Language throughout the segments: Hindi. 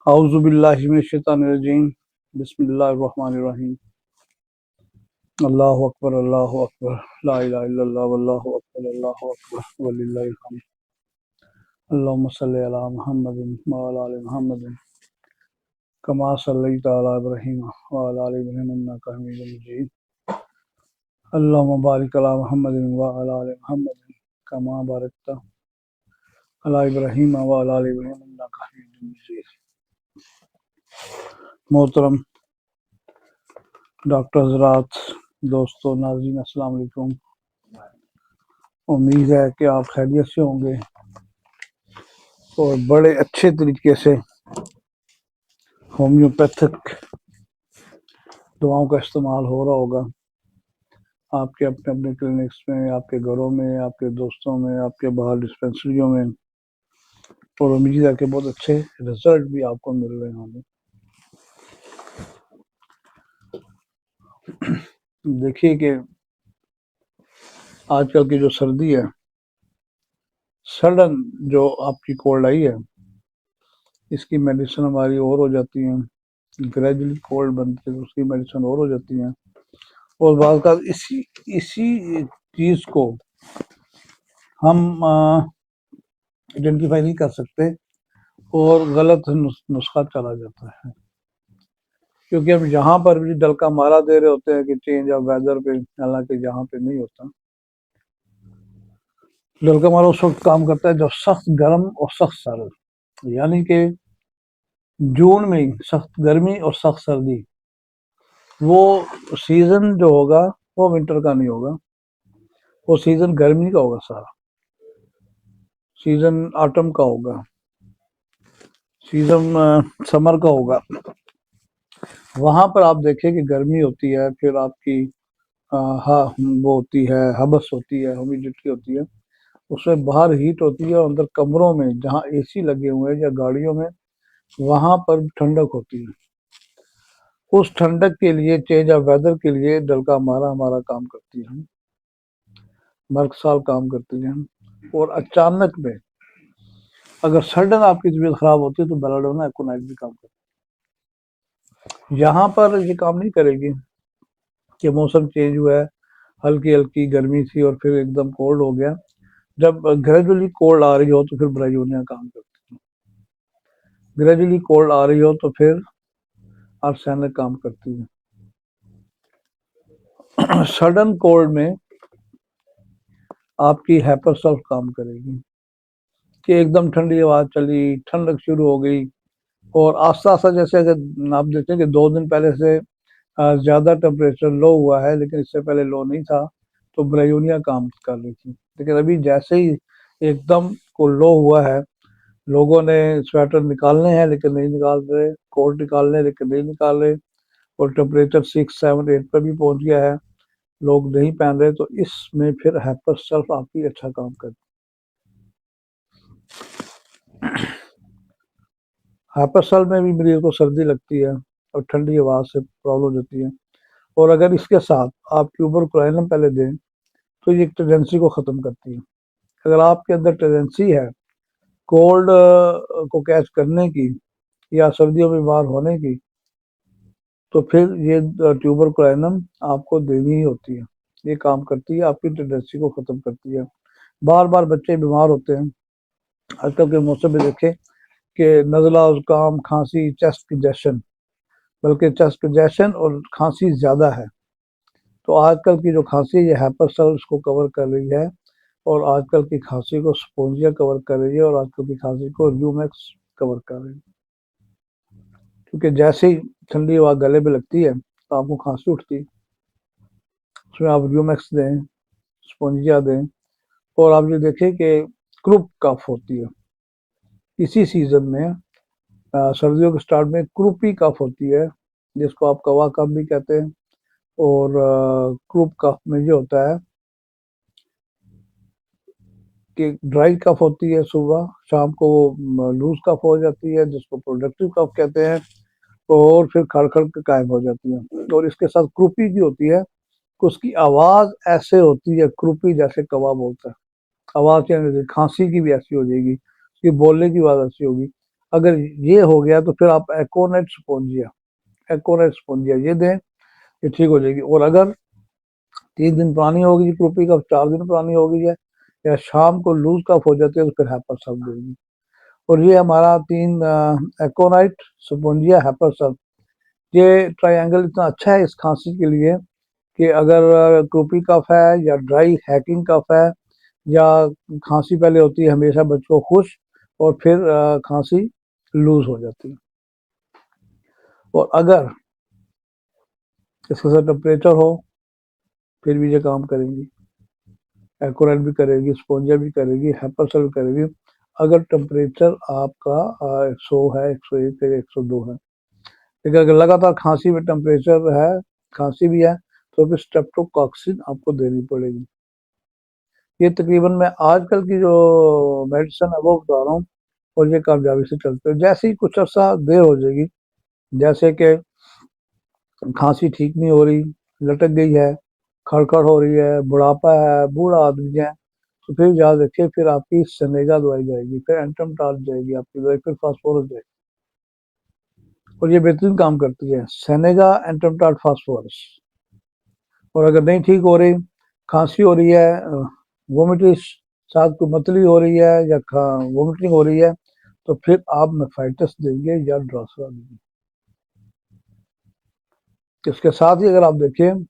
औज़ु बिल्लाहि मिनश शैतानिर रजीम बिस्मिल्लाहिर रहमानिर रहीम अल्लाहु अकबर ला इलाहा इल्लल्लाह वल्लाहु अकबर वलिल्लाहिल हम्द अल्लाहुम्मा सल्लि अला मुहम्मदिन व अला आलि मुहम्मदिन कमा सल्लैता अला इब्राहीम व अला आलि इब्राहीम इन्नका हमीदुम मजीद अल्लाहुम्मा बारिक अला मुहम्मदिन व अला आलि मुहम्मदिन कमा बारकता अला इब्राहीम व अला आलि इब्राहीम इन्नका हमीदुम मजीद। मोहतरम डॉक्टर हज़रात, दोस्तों, नाज़रीन, अस्सलाम वालेकुम। उम्मीद है कि आप खैरियत से होंगे और बड़े अच्छे तरीके से होम्योपैथिक दवाओं का इस्तेमाल हो रहा होगा आपके अपने अपने क्लिनिक्स में, आपके घरों में, आपके दोस्तों में, आपके बाहर डिस्पेंसरियों में, और उम्मीद है कि बहुत अच्छे रिजल्ट भी आपको मिल रहे होंगे। देखिए कि आजकल की जो सर्दी है, सडन जो आपकी कोल्ड आई है, इसकी मेडिसिन हमारी और हो जाती है, ग्रेजुअली कोल्ड बनती है, उसकी मेडिसिन और हो जाती है, और बाद का इसी इसी चीज़ को हम आइडेंटिफाई नहीं कर सकते और गलत नुस्खा चला जाता है, क्योंकि हम यहाँ पर भी डलका मारा दे रहे होते हैं कि चेंज ऑफ वेदर पे, हालांकि जहाँ पे नहीं होता। डलका मारा उस वक्त काम करता है जब सख्त गर्म और सख्त सर्द, यानी कि जून में सख्त गर्मी और सख्त सर्दी, वो सीजन जो होगा वो विंटर का नहीं होगा, वो सीजन गर्मी का होगा, सारा सीजन ऑटम का होगा, सीजन समर का होगा। वहां पर आप देखें कि गर्मी होती है, फिर आपकी हाँ वो होती है, हबस होती है, ह्यूमिडिटी होती है, उसमें बाहर हीट होती है और अंदर कमरों में जहाँ एसी लगे हुए हैं या गाड़ियों में, वहां पर ठंडक होती है। उस ठंडक के लिए, चेंज ऑफ वेदर के लिए डलका मारा हमारा काम करती है, मर्कसाल काम करती है। और अचानक में अगर सडन आपकी तबीयत खराब होती है तो बेलाडोना एक्टिनाइड भी काम करती है। यहाँ पर ये काम नहीं करेगी कि मौसम चेंज हुआ है, हल्की हल्की गर्मी थी और फिर एकदम कोल्ड हो गया। जब ग्रेजुअली कोल्ड आ रही हो तो फिर ब्रायोनिया काम करती है, ग्रेजुअली कोल्ड आ रही हो तो फिर आर्सेनिक काम करती है। सडन कोल्ड में आपकी हैपरसल्फ काम करेगी कि एकदम ठंडी हवा चली, ठंडक शुरू हो गई, और आस्ता आस्ता, जैसे अगर आप देखते हैं कि 2 दिन पहले से ज़्यादा टेम्परेचर लो हुआ है लेकिन इससे पहले लो नहीं था, तो ब्रायोनिया काम कर रही थी। लेकिन अभी जैसे ही एकदम को लो हुआ है, लोगों ने स्वेटर निकालने हैं लेकिन नहीं निकाल रहे, कोट निकालने लेकिन नहीं निकाल रहे, और टेम्परेचर 6, 7, 8 पर भी पहुंच गया है, लोग नहीं पहन रहे, तो इसमें फिर हैपरसल्फ आपकी अच्छा काम करती है। हैपरसल्फ में भी मरीज को सर्दी लगती है और ठंडी हवा से प्रॉब्लम होती है, और अगर इसके साथ आप ट्यूबरकुलोनियम पहले दें तो ये टेंडेंसी को ख़त्म करती है। अगर आपके अंदर टेंडेंसी है कोल्ड को कैच करने की या सर्दियों में बीमार होने की, तो फिर ये ट्यूबरकुलोनियम आपको देनी ही होती है। ये काम करती है, आपकी टेंडेंसी को ख़त्म करती है। बार बार बच्चे बीमार होते हैं आजकल के मौसम में, देखें कि नज़ला, जुकाम, खांसी, चेस्ट कंजेशन, बल्कि चेस्ट कंजेशन और खांसी ज़्यादा है। तो आजकल की जो खांसी है ये हैपरसल्फ को कवर कर रही है, और आजकल की खांसी को स्पोंजिया कवर कर रही है, और आजकल की खांसी को र्यूमेक्स कवर कर रही है। क्योंकि जैसे ही ठंडी हवा गले में लगती है तो आपको खांसी उठती है, उसमें आप र्यूमेक्स दें, स्पोंजिया दें। और आप ये देखें कि क्रूप कफ होती है इसी सीजन में, सर्दियों के स्टार्ट में क्रूपी कफ होती है, जिसको आप कवा कफ भी कहते हैं। और क्रूप कफ में ये होता है कि ड्राई कफ होती है, सुबह शाम को वो लूज कफ हो जाती है, जिसको प्रोडक्टिव कफ कहते हैं, और फिर खड़खड़ के कायम हो जाती है। और इसके साथ क्रूपी की होती है, उसकी आवाज़ ऐसे होती है क्रूपी, जैसे कौवा बोलता है, आवाज़ चेंज हो जाएगी, खांसी की भी ऐसी हो जाएगी, उसकी बोलने की आवाज़ ऐसी होगी। अगर ये हो गया तो फिर आप एकोनेट स्पोंजिया ये दें, ये ठीक हो जाएगी। और अगर 3 दिन पुरानी होगी क्रूपी कफ, 4 दिन पुरानी होगी है, या शाम को लूज कफ हो जाती है तो फिर हैपर सब देगी। और ये हमारा 3 एकोनाइट, स्पोंजिया, हैपर सब, ये ट्रायंगल इतना अच्छा है इस खांसी के लिए कि अगर क्रूपी कफ है या ड्राई हैकिंग कफ है या खांसी पहले होती है हमेशा बच्चों को खुश और फिर खांसी लूज हो जाती है। और अगर इसके साथ टेम्परेचर हो फिर भी ये काम करेंगी, एकोरेट भी करेगी, स्पोंजिया भी करेगी, हैपरसल भी करेगी। अगर टेम्परेचर आपका 100 है, 101 है, 102 है, लेकिन अगर लगातार खांसी में टेम्परेचर है, खांसी भी है, तो फिर स्ट्रेप्टोकॉक्सिन आपको देनी पड़ेगी। ये तकरीबन मैं आजकल की जो मेडिसिन है वो बता रहा हूँ, और ये कामयाबी से चलते हैं। जैसे ही कुछ अर्सा देर हो जाएगी, जैसे कि खांसी ठीक नहीं हो रही, लटक गई है, खड़खड़ हो रही है, बुढ़ापा है, बूढ़ा आदमी है, तो फिर याद रखिए फिर आपकी सेनेगा दवाई जाएगी, फिर एंटमटाल जाएगी आपकी दवाई, फिर फास्फोरस जाएगी। और ये बेहतरीन काम करती है, सेनेगा, एंटमटाल, फास्फोरस। और अगर नहीं ठीक हो रही, खांसी हो रही है, वोमिटिस, साथ को मतली हो रही है या वोमिटिंग हो रही है, तो फिर आप मेफाइटिस देंगे या ड्रासरा देंगे। इसके साथ ही अगर आप देखें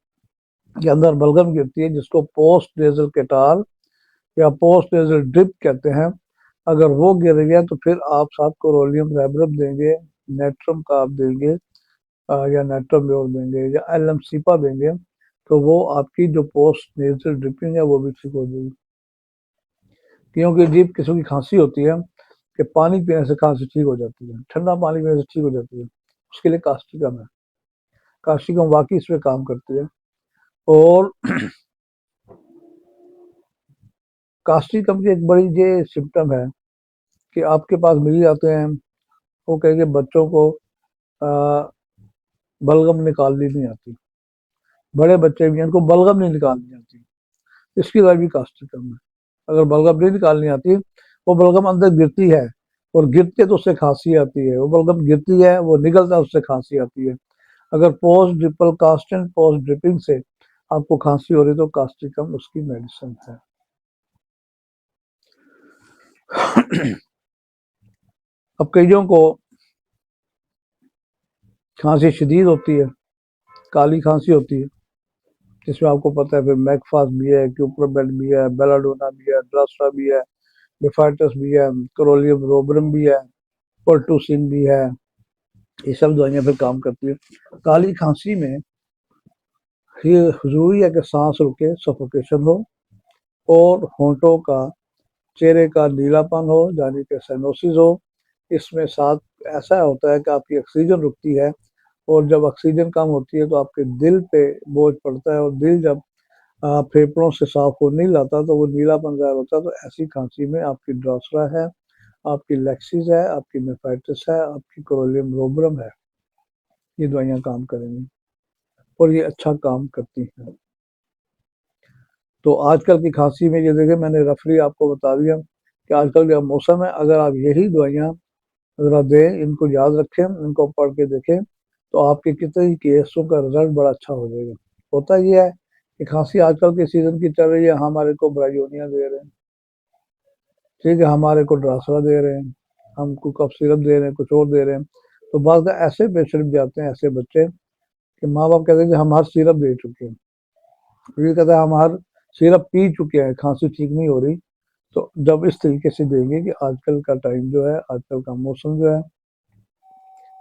कि अंदर बलगम गिरती है, जिसको पोस्ट नेजल केटार या पोस्ट नेजल ड्रिप कहते हैं, अगर वो गिर गया तो फिर आप साथ कोरोलियम रैबरम देंगे, नेट्रम का आप देंगे या नेट्रम म्योर देंगे या एलएम सीपा देंगे, तो वो आपकी जो पोस्ट नेजल ड्रिपिंग है वो भी ठीक हो जाएगी। क्योंकि अजीब किस्म की खांसी होती है कि पानी पीने से खांसी ठीक हो जाती है, ठंडा पानी पीने से ठीक हो जाती है, उसके लिए कास्टिकम है, कास्टिकम वाकई इसमें काम करती है। और कास्टिकम की एक बड़ी ये सिम्टम है कि आपके पास मिल जाते हैं, वो कहेंगे बच्चों को बलगम निकालनी नहीं आती, बड़े बच्चे भी हैं उनको बलगम नहीं निकालनी आती, इसकी दवाई भी कास्टिकम है। अगर बलगम नहीं निकालनी आती, वो बलगम अंदर गिरती है और गिरते तो उससे खांसी आती है, वो बलगम गिरती है, वो निकलता है, उससे खांसी आती है। अगर पोस्ट ड्रिपल कास्टेंट पोस्ट ड्रिपिंग से आपको खांसी हो रही तो कास्टिकम उसकी मेडिसिन है। अब कईयों को खांसी शदीद होती है, काली खांसी होती है, जिसमें आपको पता है फिर मैकफास भी है, क्यूप्रोबेट भी है, बेलाडोना भी है, ड्रास्टा भी है, बिफाइटस भी है, कोरोलियम रोबरम भी है, पर्टुसिन भी है, ये सब दवाइयाँ फिर काम करती है। काली खांसी में ये जरूरी है कि सांस रुके, सफोकेशन हो, और होंठों का, चेहरे का नीलापन हो, यानी कि साइनोसिस हो। इसमें साथ ऐसा होता है कि आपकी ऑक्सीजन रुकती है, और जब ऑक्सीजन कम होती है तो आपके दिल पे बोझ पड़ता है, और दिल जब फेफड़ों से साफ हो नहीं लाता तो वो नीलापन ज़ाहिर होता है। तो ऐसी खांसी में आपकी ड्रासरा है, आपकी लेक्सिस है, आपकी मेफाइटिस है, आपकी कोरोलियम रोबरम है, ये दवाइयाँ काम करेंगी और ये अच्छा काम करती हैं। तो आजकल की खांसी में ये देखें, मैंने रफली आपको बता दिया कि आजकल का मौसम है, अगर आप यही दवाइयाँ ज़रा दें, इनको याद रखें, इनको पढ़ के देखें, तो आपके कितने केसों का रिजल्ट बड़ा अच्छा हो जाएगा। होता ये है कि खांसी आजकल के सीजन की चल रही है, हमारे को ब्रायोनिया दे रहे हैं, ठीक है, हमारे को ड्रासरा दे रहे हैं, हमको कफ सिरप दे रहे हैं, कुछ और दे रहे हैं। तो बाद ऐसे पेशेंट भी आते हैं, ऐसे बच्चे, कि माँ बाप कहते हैं कि हम हर सिरप दे चुके हैं, ये कहता है हम हर सिरप पी चुके हैं, खांसी ठीक नहीं हो रही। तो जब इस तरीके से देंगे कि आजकल का टाइम जो है, आजकल का मौसम जो है,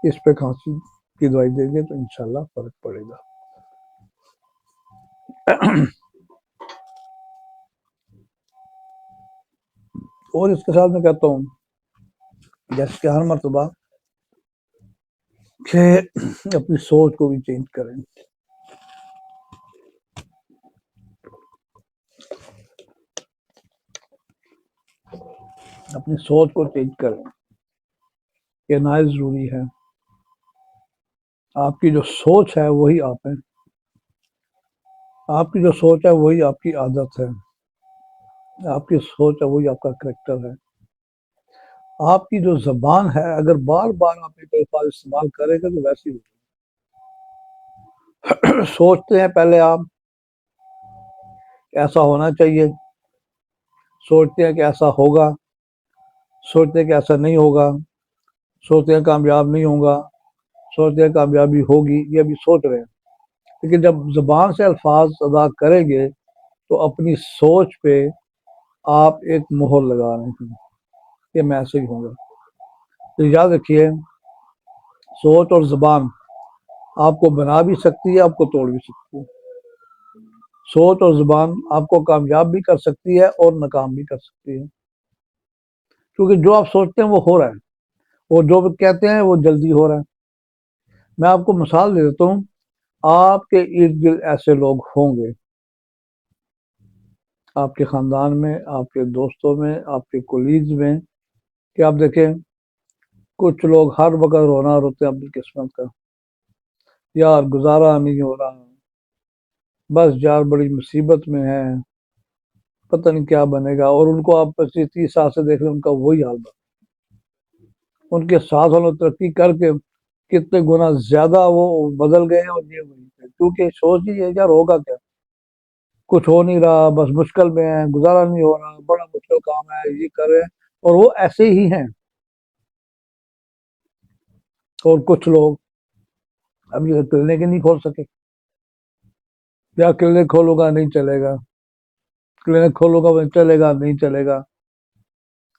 इस पे खांसी की दवाई देंगे तो इंशाल्लाह फर्क पड़ेगा। और इसके साथ मैं कहता हूँ, जैसे कि हर मरतबा कि अपनी सोच को भी चेंज करें। अपनी सोच को चेंज करें, ये नाइज जरूरी है। आपकी जो सोच है वही आप हैं, आपकी जो सोच है वही आपकी आदत है, आपकी सोच है वही आपका करेक्टर है। आपकी जो जबान है अगर बार बार आप एक अल्फाज इस्तेमाल करेंगे तो वैसे ही सोचते हैं पहले आप ऐसा होना चाहिए, सोचते हैं कि ऐसा होगा, सोचते हैं कि ऐसा नहीं होगा, सोचते हैं कामयाब नहीं होगा, सोचते हैं कामयाबी होगी, ये अभी सोच रहे हैं। लेकिन जब जबान से अल्फाज अदा करेंगे तो अपनी सोच पे आप एक मोहर लगा रहे हैं, ये मैसेज होगा। तो याद रखिए, सोच और जबान आपको बना भी सकती है, आपको तोड़ भी सकती है। सोच और जुबान आपको कामयाब भी कर सकती है और नाकाम भी कर सकती है, क्योंकि जो आप सोचते हैं वो हो रहा है, और जो भी कहते हैं वो जल्दी हो रहा है। मैं आपको मिसाल दे देता हूँ, आपके इर्द गिर्द ऐसे लोग होंगे, आपके खानदान में, आपके दोस्तों में, आपके कोलीग्स में, कि आप देखें कुछ लोग हर वक्त रोना रोते हैं अपनी किस्मत का, यार गुजारा नहीं हो रहा, बस यार बड़ी मुसीबत में है, पता नहीं क्या बनेगा। और उनको आप 25-30 साल से देख रहे हैं, उनका वही हाल बना। उनके साथ वालों तरक्की करके कितने गुना ज्यादा वो बदल गए हैं, और ये वही है, क्योंकि सोच ही है यार होगा क्या, कुछ हो नहीं रहा, बस मुश्किल में है, गुजारा नहीं हो रहा, बड़ा मुश्किल काम है, ये कर रहे हैं, और वो ऐसे ही हैं। और कुछ लोग अभी क्लिनिक ही नहीं खोल सके, या क्लिनिक खोलूंगा नहीं चलेगा, क्लिनिक खोलूंगा नहीं चलेगा, नहीं चलेगा,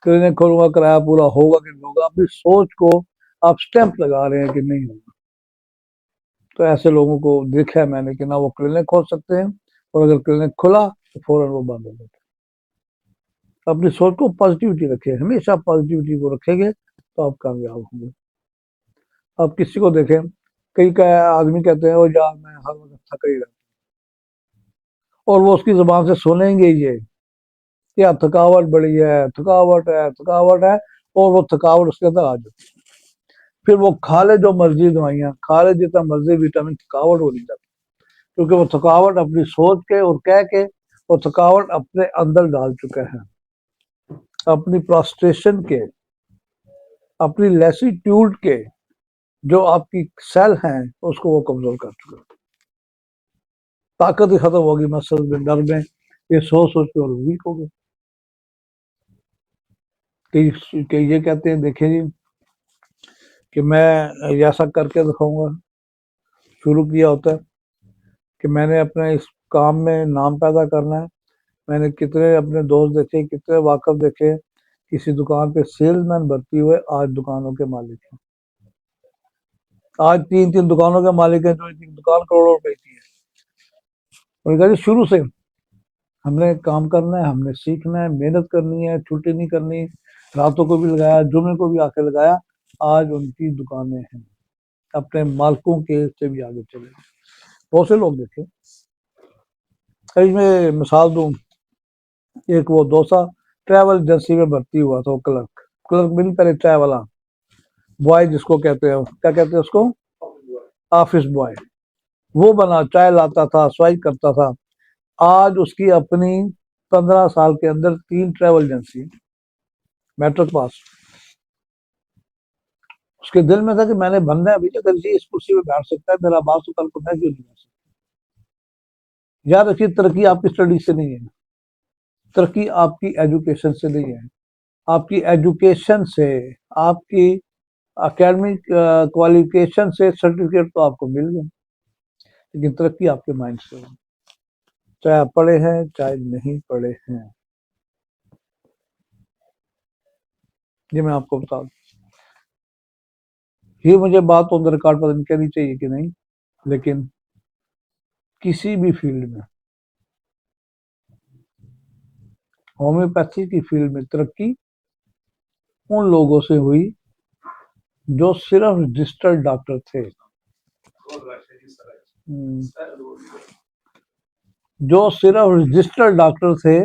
क्लिनिक खोलूंगा किराया पूरा होगा कि नहीं होगा, अपनी सोच को आप स्टैंप लगा रहे हैं कि नहीं होगा। तो ऐसे लोगों को देखा है मैंने कि ना वो क्लिनिक खोल सकते हैं, और अगर क्लिनिक खुला तो फौरन वो बंद हो जाता है। अपनी सोच को पॉजिटिविटी रखें, हमेशा पॉजिटिविटी को रखेंगे तो आप कामयाब होंगे। आप किसी को देखें, कई का आदमी कहते हैं वो यार मैं हर वक्त थका ही रहता हूं, और वो उसकी जुबान से सुनेंगे ये कि यार थकावट बड़ी है, थकावट है, थकावट है, और वो थकावट उसके अंदर आ जाती है। फिर वो खा ले जो मर्जी दवाइयाँ, खा ले जितना मर्जी विटामिन, थकावट हो नहीं जाती, क्योंकि वो थकावट अपनी सोच के और कह के वो थकावट अपने अंदर डाल चुका है, अपनी प्रोस्टेशन के, अपनी लेसीट्यूड के जो आपकी सेल हैं उसको वो कमजोर कर चुका है। ताकत ही खत्म होगी मसल में, डर में, ये सोच सोच के और वीक हो गए। कई ये कहते हैं देखें जी कि मैं ऐसा करके दिखाऊंगा, शुरू किया होता है कि मैंने अपने इस काम में नाम पैदा करना है। मैंने कितने अपने दोस्त देखे, कितने वाकफ देखे, किसी दुकान पे सेल्समैन भर्ती हुए, आज दुकानों के मालिक हैं, आज 3-3 दुकानों के मालिक हैं, जो एक दुकान करोड़ों रुपए की है। और कहा शुरू से हमने काम करना है, हमने सीखना है, मेहनत करनी है, छुट्टी नहीं करनी, रातों को भी लगाया, जुमे को भी आके लगाया, आज उनकी दुकानें हैं, अपने मालिकों के से भी आगे चले गए। बहुत से लोग देखे, कई मैं मिसाल दूं, एक वो दोसा ट्रैवल एजेंसी में भर्ती हुआ था, वो क्लर्क, क्लर्क भी नहीं, पहले चाय वाला बॉय जिसको कहते हैं, क्या कहते हैं उसको, ऑफिस बॉय, वो बना, चाय लाता था, स्वाइप करता था। आज उसकी अपनी 15 साल के अंदर 3 ट्रैवल एजेंसी, मैट्रिक पास। उसके दिल में था कि मैंने बनना है, अभी तक जी इस कुर्सी पे बैठ सकता है मेरा बाप, तो कल को मैं क्यों नहीं बैठ सकता। याद रखिए, तरक्की आपकी स्टडी से नहीं है, तरक्की आपकी एजुकेशन से नहीं है। आपकी एजुकेशन से, आपकी एकेडमिक क्वालिफिकेशन से सर्टिफिकेट तो आपको मिल गए, लेकिन तरक्की आपके माइंड से है, चाहे आप पढ़े हैं चाहे नहीं पढ़े हैं। ये मैं आपको बता दूं, ये मुझे बात ऑन द रिकॉर्ड पता नहीं कहनी चाहिए कि नहीं, लेकिन किसी भी फील्ड में, होम्योपैथी की फील्ड में तरक्की उन लोगों से हुई जो सिर्फ रजिस्टर्ड डॉक्टर थे, जो सिर्फ रजिस्टर्ड डॉक्टर थे,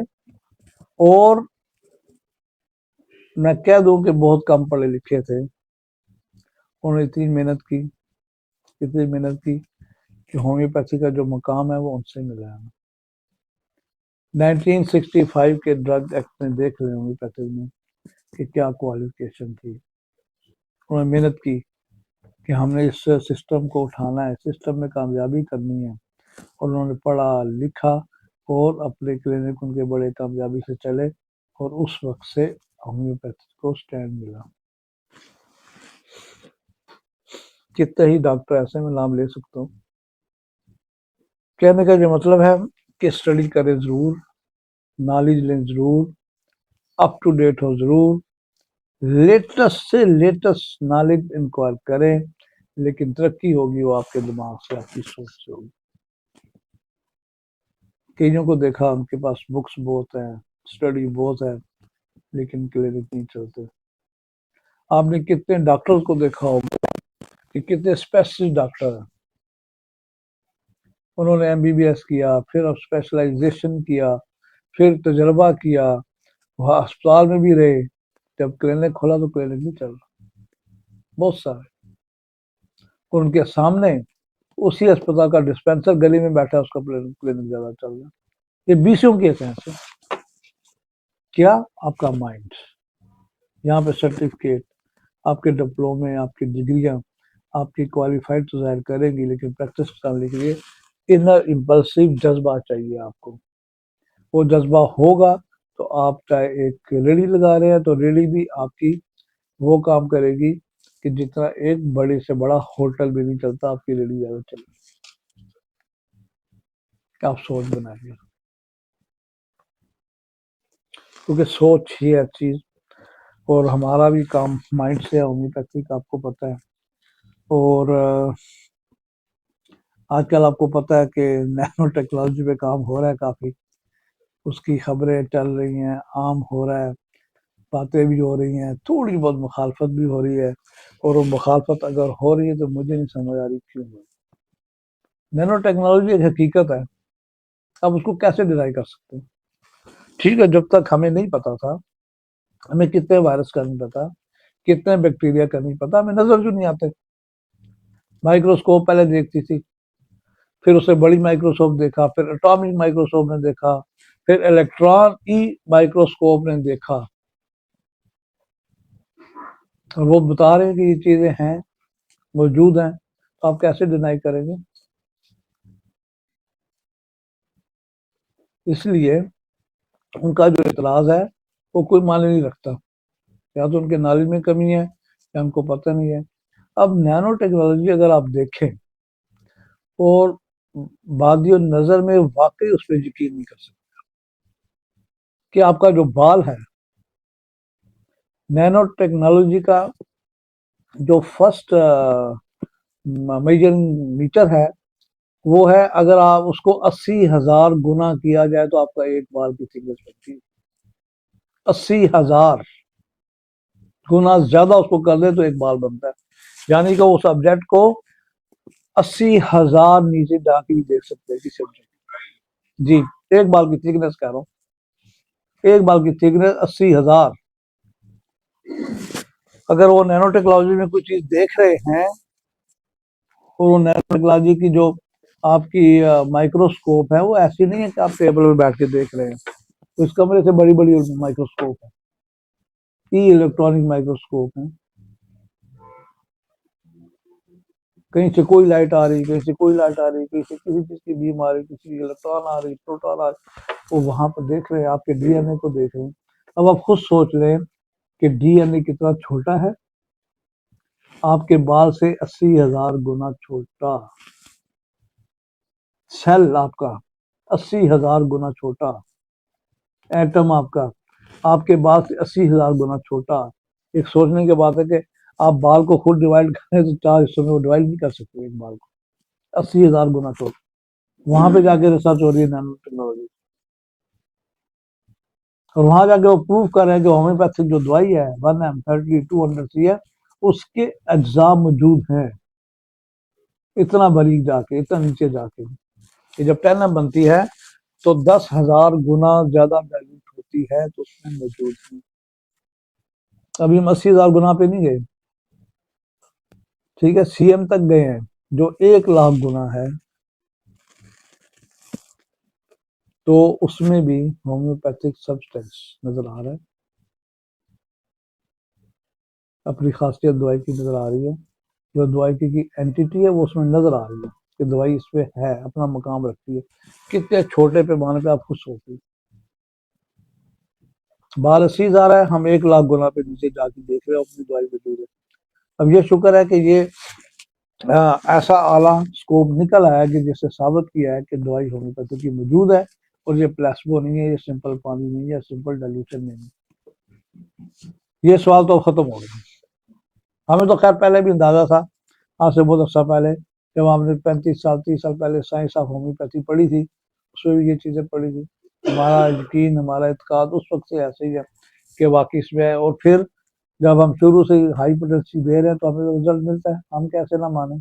और मैं कह दूं कि बहुत कम पढ़े लिखे थे। उन्होंने इतनी मेहनत की, इतनी मेहनत की कि होम्योपैथी का जो मकाम है वो उनसे मिला है। 1965 के ड्रग एक्ट में देख रहे हैं होम्योपैथी में कि क्या क्वालिफिकेशन थी, उन्होंने मेहनत की कि हमने इस सिस्टम को उठाना है, सिस्टम में कामयाबी करनी है, और उन्होंने पढ़ा लिखा और अपने क्लिनिक उनके बड़े कामयाबी से चले, और उस वक्त से होम्योपैथी को स्टैंड मिला। कितने ही डॉक्टर ऐसे में नाम ले सकता हूँ। कहने का जो मतलब है कि स्टडी करें जरूर, नॉलेज लें जरूर, अप टू डेट हो जरूर, लेटेस्ट से लेटेस्ट नॉलेज इंक्वायर करें, लेकिन तरक्की होगी वो आपके दिमाग से, आपकी सोच से होगी। कईयों को देखा उनके पास बुक्स बहुत हैं, स्टडी बहुत है, लेकिन क्लिनिक नहीं चलते। आपने कितने डॉक्टर्स को देखा होगा कि कितने स्पेशलिस्ट डॉक्टर हैं, उन्होंने एमबीबीएस किया, फिर अब स्पेशलाइजेशन किया, फिर तजर्बा किया, वहाँ अस्पताल में भी रहे, जब क्लिनिक खोला तो क्लिनिक नहीं चल रहा, बहुत सारे। और उनके सामने उसी अस्पताल का डिस्पेंसर गली में बैठा है, उसका क्लिनिक ज्यादा चल रहा है। ये बीसियों केस हैं ऐसे। क्या? आपका माइंड, यहाँ पे सर्टिफिकेट, आपके डिप्लोमे, आपकी डिग्रियां, आपकी क्वालिफाइड तो जाहिर करेंगी, लेकिन प्रैक्टिस करने के लिए इनर इम्पल्सिव जज्बा चाहिए आपको। वो जज्बा होगा तो आप चाहे एक रेडी लगा रहे हैं तो रेडी भी आपकी वो काम करेगी कि जितना एक बड़े से बड़ा होटल भी नहीं चलता, आपकी रेडी ज्यादा चलेगी। आप सोच बनाइए, क्योंकि सोच ही है चीज, और हमारा भी काम माइंड से है, होम्योपैथी का आपको पता है। और आजकल आपको पता है कि नैनो टेक्नोलॉजी पे काम हो रहा है काफी, उसकी खबरें चल रही हैं, आम हो रहा है, बातें भी हो रही हैं, थोड़ी बहुत मुखालफत भी हो रही है, और वो मुखालफत अगर हो रही है तो मुझे नहीं समझ आ रही क्यों हो रही। नैनो टेक्नोलॉजी एक हकीकत है, आप उसको कैसे डिनाई कर सकते हैं? ठीक है, जब तक हमें नहीं पता था, हमें कितने वायरस का नहीं पता, कितने बैक्टीरिया का नहीं पता, हमें नजर क्यों नहीं आते? माइक्रोस्कोप पहले देखती थी, फिर उसे बड़ी माइक्रोस्कोप देखा, फिर एटॉमिक माइक्रोस्कोप ने देखा, फिर इलेक्ट्रॉन ई माइक्रोस्कोप ने देखा, और वो बता रहे हैं कि ये चीजें हैं, मौजूद हैं, तो आप कैसे डिनाई करेंगे? इसलिए उनका जो इतराज है वो कोई मायने नहीं रखता, या तो उनके नॉलेज में कमी है या उनको पता नहीं है। अब नैनो टेक्नोलॉजी अगर आप देखें और बादियों नजर में वाकई उस पर यकीन नहीं कर सकते कि आपका जो बाल है, नैनो टेक्नोलॉजी का जो फर्स्ट मेजरिंग मीटर है, वो है अगर आप उसको 80,000 गुना किया जाए तो आपका एक बाल की थिकनेस बनती है। 80,000 गुना ज्यादा उसको कर दे तो एक बाल बनता है, यानी कि उस ऑब्जेक्ट को 80,000 नीचे जाके भी देख सकते हैं किसी ऑब्जेक्ट। जी, एक बाल की थिकनेस कह रहा हूँ, एक बाल की थिकनेस 80,000। अगर वो नैनो टेक्नोलॉजी में कुछ चीज देख रहे हैं, और वो नैनो टेक्नोलॉजी की जो आपकी माइक्रोस्कोप है वो ऐसी नहीं है कि आप टेबल पर बैठ के देख रहे हैं, तो इस कमरे से बड़ी बड़ी माइक्रोस्कोप है, ई इलेक्ट्रॉनिक माइक्रोस्कोप है, कहीं से कोई लाइट आ रही, कहीं से कोई लाइट आ रही, कहीं से किसी चीज की बीम आ रही, किसी की इलेक्ट्रॉन आ रही, प्रोटॉन आ रही, वो वहां पर देख रहे हैं, आपके डीएनए को देख रहे हैं। अब आप खुद सोच रहे हैं कि डीएनए कितना छोटा है, आपके बाल से 80,000 गुना छोटा, सेल आपका 80,000 गुना छोटा, एटम आपका आपके बाल से 80,000 गुना छोटा। एक सोचने की बात है कि आप बाल को खुद डिवाइड करें तो 4 हिस्सों में वो डिवाइड नहीं कर सकते एक बाल को, 80,000 गुना छोटा। वहां पे जाके रिसर्च हो रही है नैनो टेक्नोलॉजी, और वहां जाके वो प्रूव कर रहे हैं कि होम्योपैथिक जो दवाई है 1M30 200 है, उसके अज्जा मौजूद हैं, इतना बारीक जाके, इतना नीचे जाके। ये जब 10M बनती है तो 10,000 गुना ज्यादा डाइल्यूट होती है, तो उसमें मौजूद है। अभी हम 80,000 गुना पे नहीं गए, ठीक है, सीएम तक गए हैं जो 1,00,000 गुना है, तो उसमें भी होम्योपैथिक सब्सटेंस नजर आ रहा है। अपनी खासियत दवाई की नज़र आ रही है, जो दवाई की एंटिटी है वो उसमें नज़र आ रही है कि दवाई इसमें है, अपना मकाम रखती है। कितने छोटे पैमाने पे आप खुद सोचिए, बाल 80,000 है, हम 1 लाख गुना पे नीचे जाके देख रहे हो अपनी दवाई वजूद है। अब ये शुक्र है कि ये ऐसा आला स्कोप निकल आया कि जिससे साबित किया है कि दवाई होम्योपैथी की मौजूद है, और ये प्लेसबो नहीं है, ये सिंपल पानी नहीं है, सिंपल डाइल्यूशन नहीं है। ये सवाल तो खत्म हो गया। हमें तो खैर पहले भी अंदाजा था, आज से बहुत अर्सा पहले, जब हमने 35 साल 30 साल पहले साइंस ऑफ होम्योपैथी पढ़ी थी, उसमें भी ये चीज़ें पढ़ी थी। हमारा यकीन, हमारा इत्काद उस वक्त से ऐसे ही है कि वाकई इसमें है। और फिर जब हम शुरू से हाई पोटेंसी दे रहे हैं तो हमें रिजल्ट मिलता है, हम कैसे ना माने।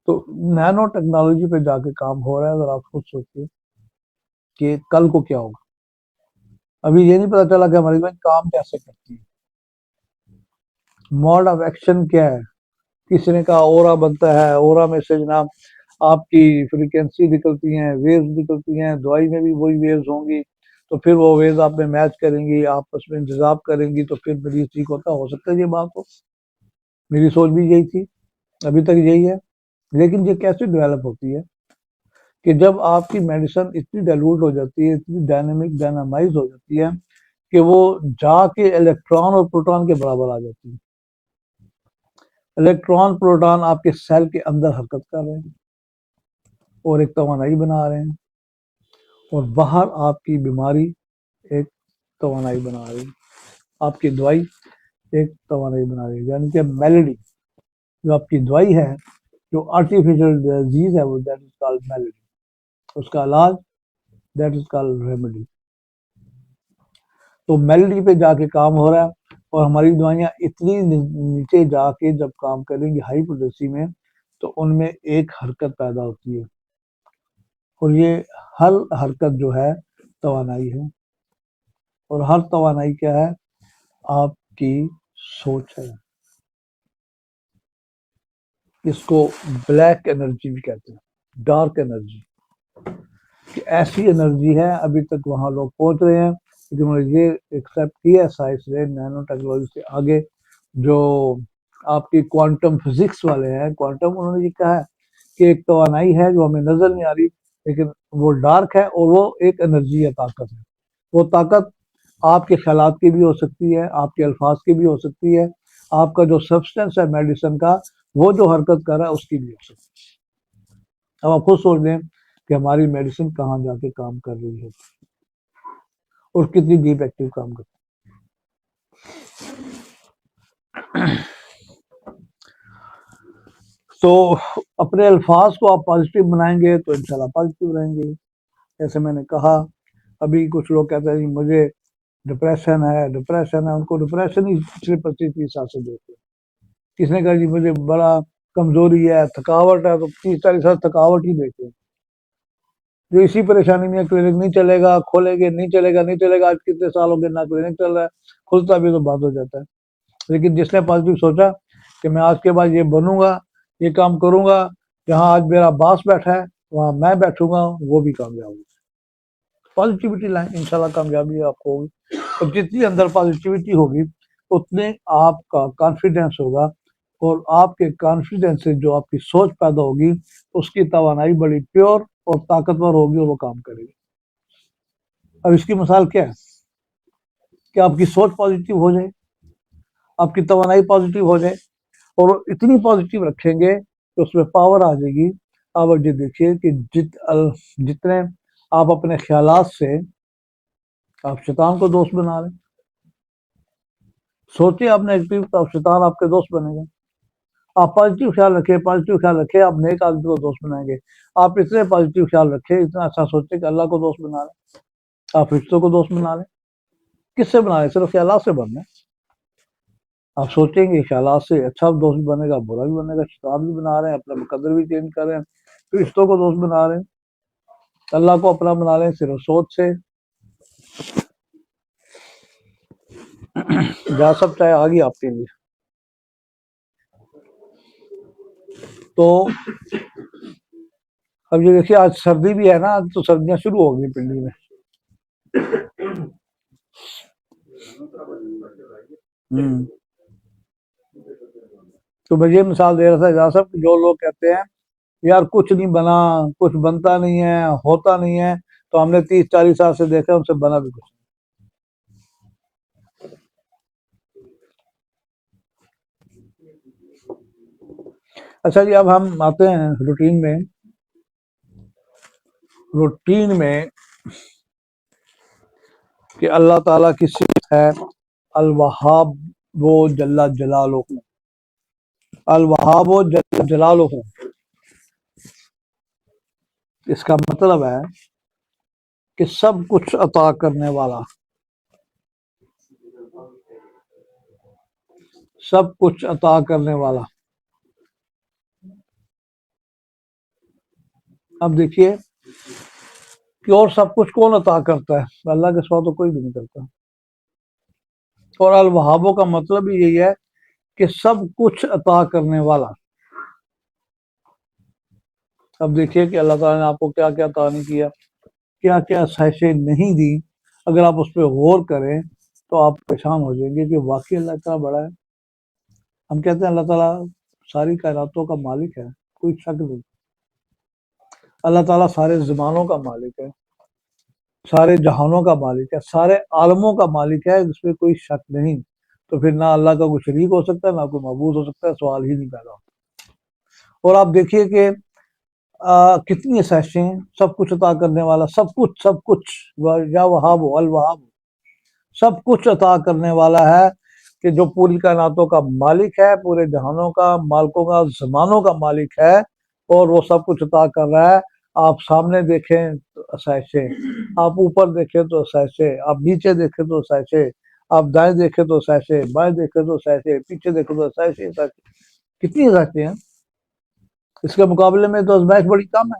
तो नैनो टेक्नोलॉजी पे जाके काम हो रहा है। अगर आप खुद सोचिए कि कल को क्या होगा, अभी ये नहीं पता चला कि हमारी दवाई काम कैसे करती है, मोड ऑफ एक्शन क्या है। किसी ने कहा ओरा बनता है, ओरा में से जनाब आपकी फ्रीक्वेंसी निकलती हैं, वेव्स निकलती हैं, दवाई में भी वही वेव्स होंगी, तो फिर वो वेव्स आप में मैच करेंगी, आपस में इंतजाम करेंगी, तो फिर मरीज ठीक होता। हो सकता है ये बात हो, मेरी सोच भी यही थी, अभी तक यही है। लेकिन ये कैसे डेवलप होती है कि जब आपकी मेडिसिन इतनी डाइल्यूट हो जाती है, इतनी डायनेमिक डायनामाइज हो जाती है कि वो जाके इलेक्ट्रॉन और प्रोटॉन के बराबर आ जाती है। इलेक्ट्रॉन प्रोटॉन आपके सेल के अंदर हरकत कर रहे हैं और एक तवानाई बना रहे हैं, और बाहर आपकी बीमारी एक तवानाई बना रही है, आपकी दवाई एक तवानाई बना रही है। यानी कि मेलेडी, जो आपकी दवाई है, जो आर्टिफिशियल डिजीज है, वो दैट इज कॉल्ड मेलेडी, उसका इलाज दैट इज कॉल्ड रेमेडी। तो मेलेडी पे जाके काम हो रहा है, और हमारी दवाइयाँ इतनी नीचे जाके जब काम करेंगी हाई पोटेंसी में, तो उनमें एक हरकत पैदा होती है, और ये हर हरकत जो है तवानाई है, और हर तवानाई क्या है, आपकी सोच है। इसको ब्लैक एनर्जी भी कहते हैं, डार्क एनर्जी, कि ऐसी एनर्जी है। अभी तक वहां लोग पहुंच रहे हैं, लेकिन उन्होंने ये एक्सेप्ट किया साइंस ने, नैनो टेक्नोलॉजी से आगे जो आपकी क्वांटम फिजिक्स वाले हैं, क्वांटम, उन्होंने ये कहा है कि एक तवानाई है जो हमें नजर नहीं आ रही, लेकिन वो डार्क है, और वो एक एनर्जी है, ताकत है। वो ताकत आपके ख्यालात की भी हो सकती है, आपके अल्फाज की भी हो सकती है, आपका जो सब्सटेंस है मेडिसिन का, वो जो हरकत कर रहा है उसकी भी हो सकती है। अब आप खुद सोच लें कि हमारी मेडिसिन कहाँ जाके काम कर रही है, और कितनी डीप एक्टिव काम करती है। तो अपने अल्फाज को आप पॉजिटिव बनाएंगे तो इंशाल्लाह पॉजिटिव रहेंगे। जैसे मैंने कहा, अभी कुछ लोग कहते हैं मुझे डिप्रेशन है, डिप्रेशन है, उनको डिप्रेशन ही पिछले 25-30 साल से देते हैं। किसने कहा जी मुझे बड़ा कमजोरी है, थकावट है, तो 30-40 साल थकावट ही देते हैं। जो इसी परेशानी में क्लिनिक नहीं चलेगा, खोलेंगे नहीं चलेगा, नहीं चलेगा, आज कितने साल हो गए ना क्लिनिक चल रहा है, खुलता भी तो बंद हो जाता है। लेकिन जिसने पॉजिटिव सोचा कि मैं आज के बाद ये बनूंगा, ये काम करूंगा, जहाँ आज मेरा बॉस बैठा है वहां मैं बैठूंगा, वो भी कामयाब होगा। पॉजिटिविटी लाए, इंशाल्लाह कामयाबी आपको होगी। और जितनी अंदर पॉजिटिविटी होगी, उतने आपका कॉन्फिडेंस होगा, और आपके कॉन्फिडेंस से जो आपकी सोच पैदा होगी, उसकी तवानाई बड़ी प्योर और ताकतवर होगी, और वो काम करेगी। अब इसकी मिसाल क्या है कि आपकी सोच पॉजिटिव हो जाए, आपकी तवानाई पॉजिटिव हो जाए, और इतनी पॉजिटिव रखेंगे कि उसमें पावर आ जाएगी। आप ये देखिए कि जितने आप अपने ख्यालात से आप शैतान को दोस्त बना रहे, सोचिए आप नेगेटिव तो आप शैतान आपके दोस्त बनेगा। आप पॉजिटिव ख्याल रखें, पॉजिटिव ख्याल रखें, आप नेक आदमी को दोस्त बनाएंगे। आप इतने पॉजिटिव ख्याल रखें, इतना अच्छा सोचें कि अल्लाह को दोस्त बना लें, आप रिश्तों को दोस्त बना लें। किससे बना लें? सिर्फ ख्यालात से बनना है। आप सोचेंगे ख्यालात से, अच्छा दोस्त भी बनेगा, बुरा भी बनेगा, शैतान भी बना रहे हैं, अपना मुकद्दर भी चेंज कर रहे हैं, रिश्तों को दोस्त बना रहे हैं, अल्लाह को अपना बना लें सिर्फ सोच से। जहाँ सब चाहे आ गई आपके लिए। तो अब ये देखिए, आज सर्दी भी है ना, आज तो सर्दियां शुरू हो गई पिंडी में। तो मैं ये मिसाल दे रहा था इजाज़ साहब, जो लोग कहते हैं यार कुछ नहीं बना, कुछ बनता नहीं है, होता नहीं है, तो हमने 30-40 साल से देखा, उनसे बना भी कुछ नहीं। अच्छा जी, अब हम आते हैं रूटीन में। रूटीन में कि अल्लाह ताला की सिफत है अल वहाब वो जल्ला जलालुहु, अल वहाब वो जल्ला जलालुहु। इसका मतलब है कि सब कुछ अता करने वाला, सब कुछ अता करने वाला। अब देखिए कि और सब कुछ कौन अता करता है? अल्लाह के सिवा तो कोई भी नहीं करता। और अल वहाबो का मतलब ही यही है कि सब कुछ अता करने वाला। अब देखिए कि अल्लाह ताला ने आपको क्या क्या अता नहीं किया, क्या क्या साइशें नहीं दी। अगर आप उस पर गौर करें तो आप परेशान हो जाएंगे कि वाकई अल्लाह इतना बड़ा है। हम कहते हैं अल्लाह ताला सारी कायनातों का मालिक है, कोई शक नहीं। अल्लाह ताला सारे ज़मानों का मालिक है, सारे जहानों का मालिक है, सारे आलमों का मालिक है, इसमें कोई शक नहीं। तो फिर ना अल्लाह का कोई शरीक हो सकता है, ना कोई मबूद हो सकता है, सवाल ही नहीं पैदा होता। और आप देखिए कि कितनी साजिशें हैं, सब कुछ अता करने वाला, सब कुछ या वहाब अल वहाब, सब कुछ अता करने वाला है, कि जो पूरी कायनातों का मालिक है, पूरे जहानों का, मालिकों का, जमानों का मालिक है, और वो सब कुछ अता कर रहा है। आप सामने देखें तो आसाइशें, आप ऊपर देखें तो आसाइशें, आप नीचे देखें तो आसाइशें, आप दाएं देखें तो आसाइशें, बाएं देखें तो आसाइशें, पीछे देखें तो आसाइशें, कितनी आसाइशें हैं। इसके मुकाबले में तो आजमाइश बड़ी कम है।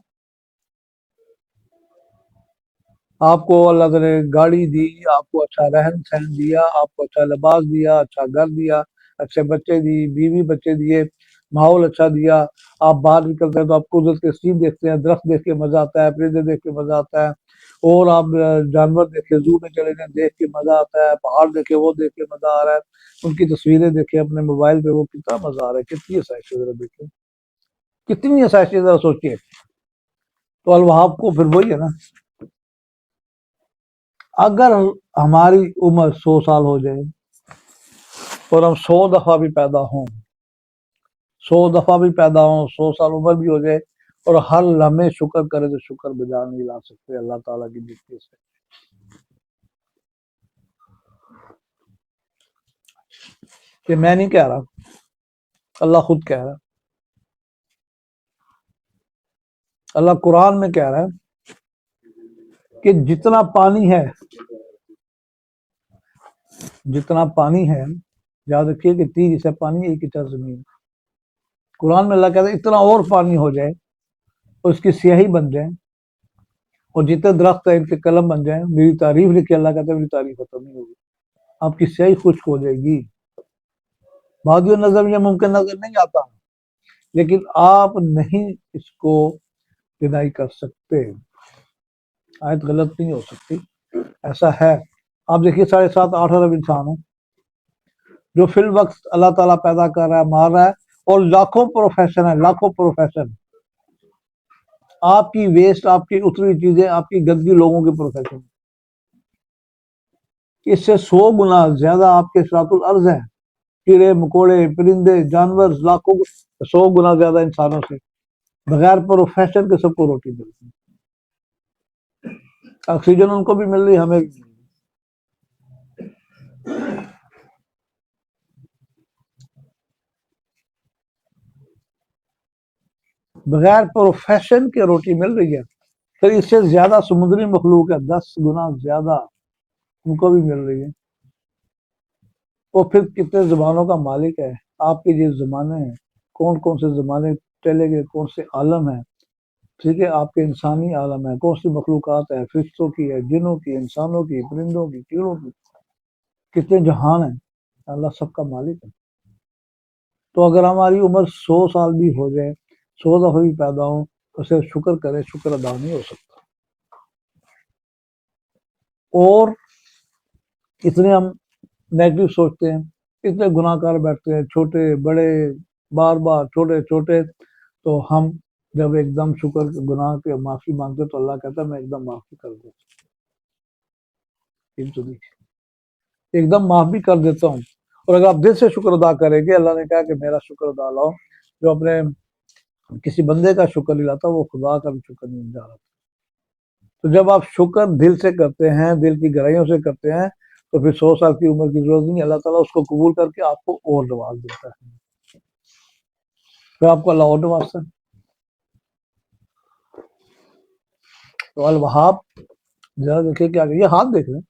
आपको अल्लाह ताला ने गाड़ी दी, आपको अच्छा रहन सहन दिया, आपको अच्छा लिबास दिया, अच्छा घर दिया, अच्छे बच्चे दी, बीवी बच्चे दिए, माहौल अच्छा दिया। आप बाहर निकलते हैं तो आप कुदरत के सीन देखते हैं, दरख्त देख के मजा आता है, परिंदे देख के मजा आता है, और आप जानवर देखे, जू में चले जाए, देख के मजा आता है, पहाड़ देखे, वो देख के मजा आ रहा है, उनकी तस्वीरें देखे अपने मोबाइल पे, वो कितना मजा आ रहा है, कितनी आसाइश जरा देखे, कितनी आसाइश जरा सोचिए। तो अल वहाब को फिर वही है ना, अगर हमारी उम्र 100 साल हो जाए और हम 100 दफा भी पैदा हों, 100 दफा भी पैदा हों, 100 साल उम्र भी हो जाए, और हर लम्हे शुक्र करे तो शुक्र बजा नहीं ला सकते अल्लाह ताला की जिंदगी से। ये मैं नहीं कह रहा, अल्लाह खुद कह रहा है। अल्लाह कुरान में कह रहा है कि जितना पानी है, जितना पानी है, याद रखिए कि 3 हिस्सा पानी, 1 हिस्सा जमीन। कुरान में अल्लाह कहता है इतना और पानी हो जाए और उसकी स्याही बन जाए, और जितने दरख्त है इनके कलम बन जाए, मेरी तारीफ लिखी, अल्लाह कहता है मेरी तारीफ खत्म नहीं होगी, आपकी स्याही खुश्क हो जाएगी। बादियों नजर ये मुमकिन नजर नहीं आता, लेकिन आप नहीं इसको डिनाई कर सकते। आयत गलत नहीं हो सकती, ऐसा है। आप देखिए 7.5-8 अरब इंसान है जो फिल वक्त अल्लाह ताला पैदा कर रहा है, मार रहा है, और लाखों प्रोफेशन है, लाखों प्रोफेशन। आपकी वेस्ट, आपकी उतरी चीजें, आपकी गंदगी लोगों के प्रोफेशन, इससे 100 गुना ज्यादा आपके सरातुल अर्ज है। कीड़े मकोड़े, परिंदे, जानवर, लाखों, 100 गुना ज्यादा इंसानों से, बगैर प्रोफेशन के सबको रोटी मिलती है। ऑक्सीजन उनको भी मिल रही, हमें भी। बगैर प्रोफेशन के रोटी मिल रही है। फिर इससे ज्यादा समुद्री मखलूक है, 10 गुना ज्यादा, उनको भी मिल रही है। वो फिर कितने जमानों का मालिक है। आपके जो जमाने हैं, कौन कौन से जमाने चले गए, कौन से आलम है, ठीक है, आपके इंसानी आलम है, कौन सी मखलूकात है, फरिश्तों की है, जिनों की, इंसानों की, परिंदों की, कीड़ों की, कितने जहान है, अल्लाह सबका मालिक है। तो अगर हमारी उम्र 100 साल भी हो जाए, 100 दफा भी पैदा हो, तो उसे शुक्र करे, शुक्र अदा नहीं हो सकता। और इतने हम नेगेटिव सोचते हैं इतने गुनाहगार बैठते हैं, छोटे बड़े, बार बार छोटे छोटे। तो हम जब एकदम शुक्र गुनाह के माफी मांगते तो अल्लाह कहता है मैं एकदम माफी कर देता हूँ, तो एकदम माफ भी कर देता हूँ। और अगर आप दिल से शुक्र अदा करेंगे, अल्लाह ने कहा कि मेरा शुक्र अदा लाओ, जो अपने किसी बंदे का शुक्र नहीं लाता वो खुदा का भी शुक्र नहीं जा रहा। तो जब आप शुक्र दिल से करते हैं, दिल की गहराइयों से करते हैं, तो फिर 100 साल की उम्र की जरूरत नहीं, अल्लाह ताला उसको कबूल करके आपको और नवाज देता है, फिर आपको अल्लाह और नवाजता है। तो अल वहाब जरा देखिए क्या, ये हाथ देख रहे हैं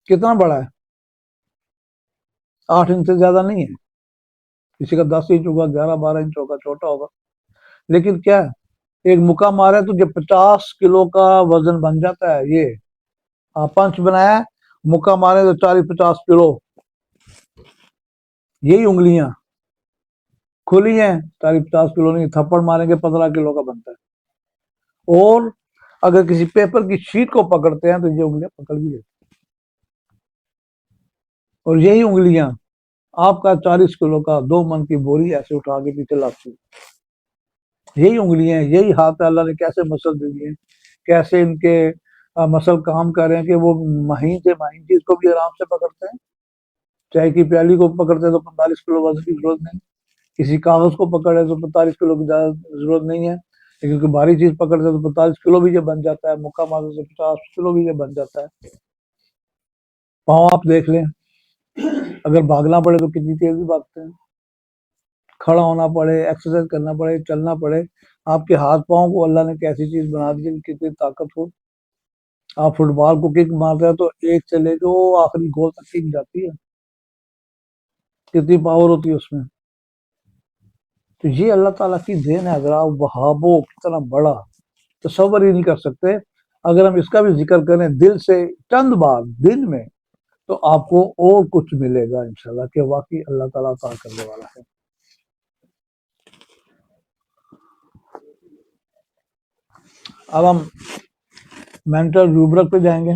कितना बड़ा है, 8 इंच से ज्यादा नहीं है, किसी का 10 इंच होगा, 11-12 इंच होगा, छोटा होगा। लेकिन क्या है, एक मुक्का मारे तो जब 50 किलो का वजन बन जाता है। ये पंच बनाया, मुक्का मारे तो 40-50 किलो। यही उंगलियां खुली हैं, 40-50 किलो नहीं, थप्पड़ मारेंगे 15 किलो का बनता है। और अगर किसी पेपर की शीट को पकड़ते हैं तो ये उंगलियां पकड़ भी लेती। और यही उंगलियां आपका 40 किलो का 2 मन की बोरी ऐसे उठा के पीछे लाती। यही उंगलियां, यही हाथ अल्लाह ने कैसे मसल दिए हैं, कैसे इनके मसल काम कर रहे हैं कि वो महीन से महीन चीज को भी आराम से पकड़ते हैं। चाय की प्याली को पकड़ते हैं तो 45 किलो वजन की जरूरत नहीं, किसी कागज को पकड़े तो 45 किलो की ज्यादा जरूरत नहीं है। लेकिन कोई भारी चीज पकड़ते हैं तो 45 किलो भी ये बन जाता है, मुक्का मारने से 50 किलो भी ये बन जाता है। पाँव आप देख लें, अगर भागना पड़े तो कितनी तेजी भागते हैं, खड़ा होना पड़े, एक्सरसाइज करना पड़े, चलना पड़े, आपके हाथ पाँव को अल्लाह ने कैसी चीज बना दी है, कितनी ताकत हो। आप फुटबॉल को किक मारते हैं तो एक से लेके वो आखिरी गोल तक किक जाती है, कितनी पावर होती है उसमें। तो ये अल्लाह ताला की देन है। अगर आप वहाबो कितना बड़ा तस्वर ही नहीं कर सकते। अगर हम इसका भी जिक्र करें दिल से चंद बार दिन में, तो आपको और कुछ मिलेगा इंशाल्लाह, कि वाकई अल्लाह ताला अता करने वाला है। अब हम मेंटल रूब्रक पे जाएंगे।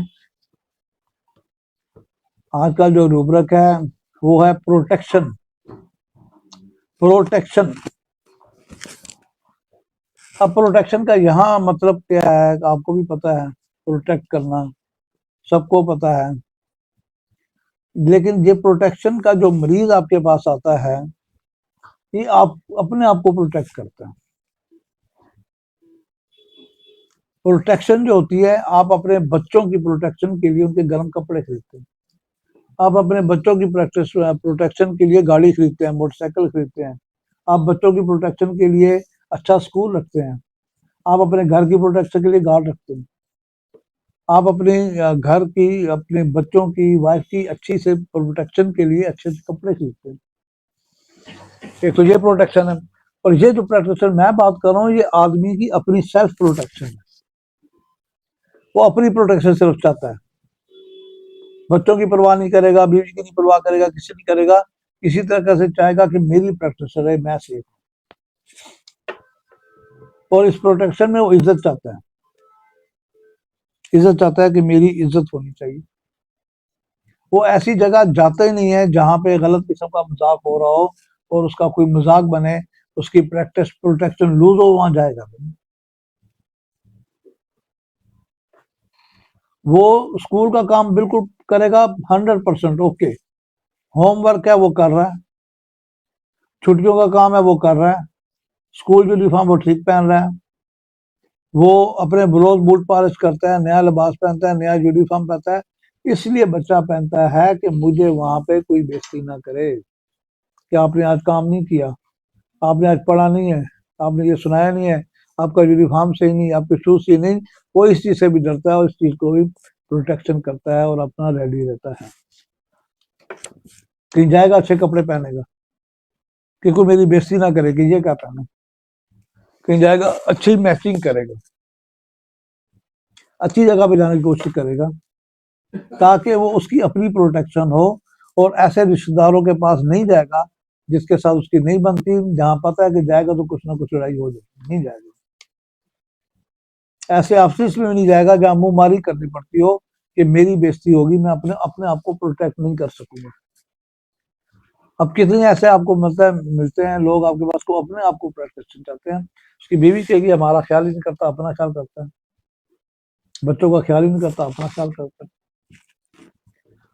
आज का जो रूब्रक है वो है प्रोटेक्शन। प्रोटेक्शन, अब प्रोटेक्शन का यहाँ मतलब क्या है आपको भी पता है, प्रोटेक्ट करना सबको पता है। लेकिन ये प्रोटेक्शन का जो मरीज आपके पास आता है, ये आप अपने आप को प्रोटेक्ट करते हैं। प्रोटेक्शन जो होती है, आप अपने बच्चों की प्रोटेक्शन के लिए उनके गर्म कपड़े खरीदते हैं, आप अपने बच्चों की प्रोटेक्शन के लिए गाड़ी खरीदते हैं, मोटरसाइकिल खरीदते हैं, आप बच्चों की प्रोटेक्शन के लिए अच्छा स्कूल रखते हैं, आप अपने घर की प्रोटेक्शन के लिए गार्ड रखते हैं, आप अपने घर की, अपने बच्चों की, वाइफ की अच्छी से प्रोटेक्शन के लिए अच्छे से कपड़े खरीदते हैं। एक तो ये प्रोटेक्शन है। और ये जो प्रोटेक्शन मैं बात कर रहा हूँ, ये आदमी की अपनी सेल्फ प्रोटेक्शन है। वो अपनी प्रोटेक्शन सिर्फ चाहता है, बच्चों की परवाह नहीं करेगा, बीवी की नहीं परवाह करेगा, किसी नहीं करेगा। इसी तरह से चाहेगा कि मेरी प्रोटेक्शन रहे, मैं सेफ। और इस प्रोटेक्शन में वो इज्जत चाहता है, इज्जत चाहता है कि मेरी इज्जत होनी चाहिए। वो ऐसी जगह जाता ही नहीं है जहां पे गलत किस्म का मजाक हो रहा हो और उसका कोई मजाक बने, उसकी प्रैक्टिस प्रोटेक्शन लूज हो, वहां जाएगा नहीं। वो स्कूल का काम बिल्कुल करेगा 100% ओके, होमवर्क है वो कर रहा है, छुट्टियों का काम है वो कर रहा है, स्कूल यूनिफॉर्म वो ठीक पहन रहा है, वो अपने रोज बूट पॉलिश करता है, नया लिबास पहनता है, नया यूनिफॉर्म पहनता है। इसलिए बच्चा पहनता है कि मुझे वहां पे कोई बेइज्जती ना करे कि आपने आज काम नहीं किया, आपने आज पढ़ा नहीं है, आपने ये सुनाया नहीं है, आपका यूनिफॉर्म सही नहीं, आपके शूज सही नहीं। वो इस चीज से भी डरता है और इस चीज को भी प्रोटेक्शन करता है और अपना रेडी रहता है। कहीं जाएगा अच्छे कपड़े पहनेगा कि कोई मेरी बेइज्जती ना करे कि ये क्या पहना, कहीं जाएगा अच्छी मैचिंग करेगा, अच्छी जगह पे जाने की कोशिश करेगा, ताकि वो उसकी अपनी प्रोटेक्शन हो। और ऐसे रिश्तेदारों के पास नहीं जाएगा जिसके साथ उसकी नहीं बनती, जहां पता है कि जाएगा तो कुछ ना कुछ लड़ाई हो जाएगी, नहीं जाएगा। ऐसे ऑफिस में भी नहीं जाएगा जहां मुंह मारी करनी पड़ती हो कि मेरी बेइज्जती होगी, मैं अपने अपने आप को प्रोटेक्ट नहीं कर सकूंगा। अब कितने ऐसे आपको मिलते हैं लोग आपके पास को अपने आप को प्रोटेक्शन चाहते हैं। उसकी बीवी कहेगी हमारा ख्याल ही नहीं करता, अपना ख्याल करता है, बच्चों का ख्याल ही नहीं करता, अपना ख्याल करता है,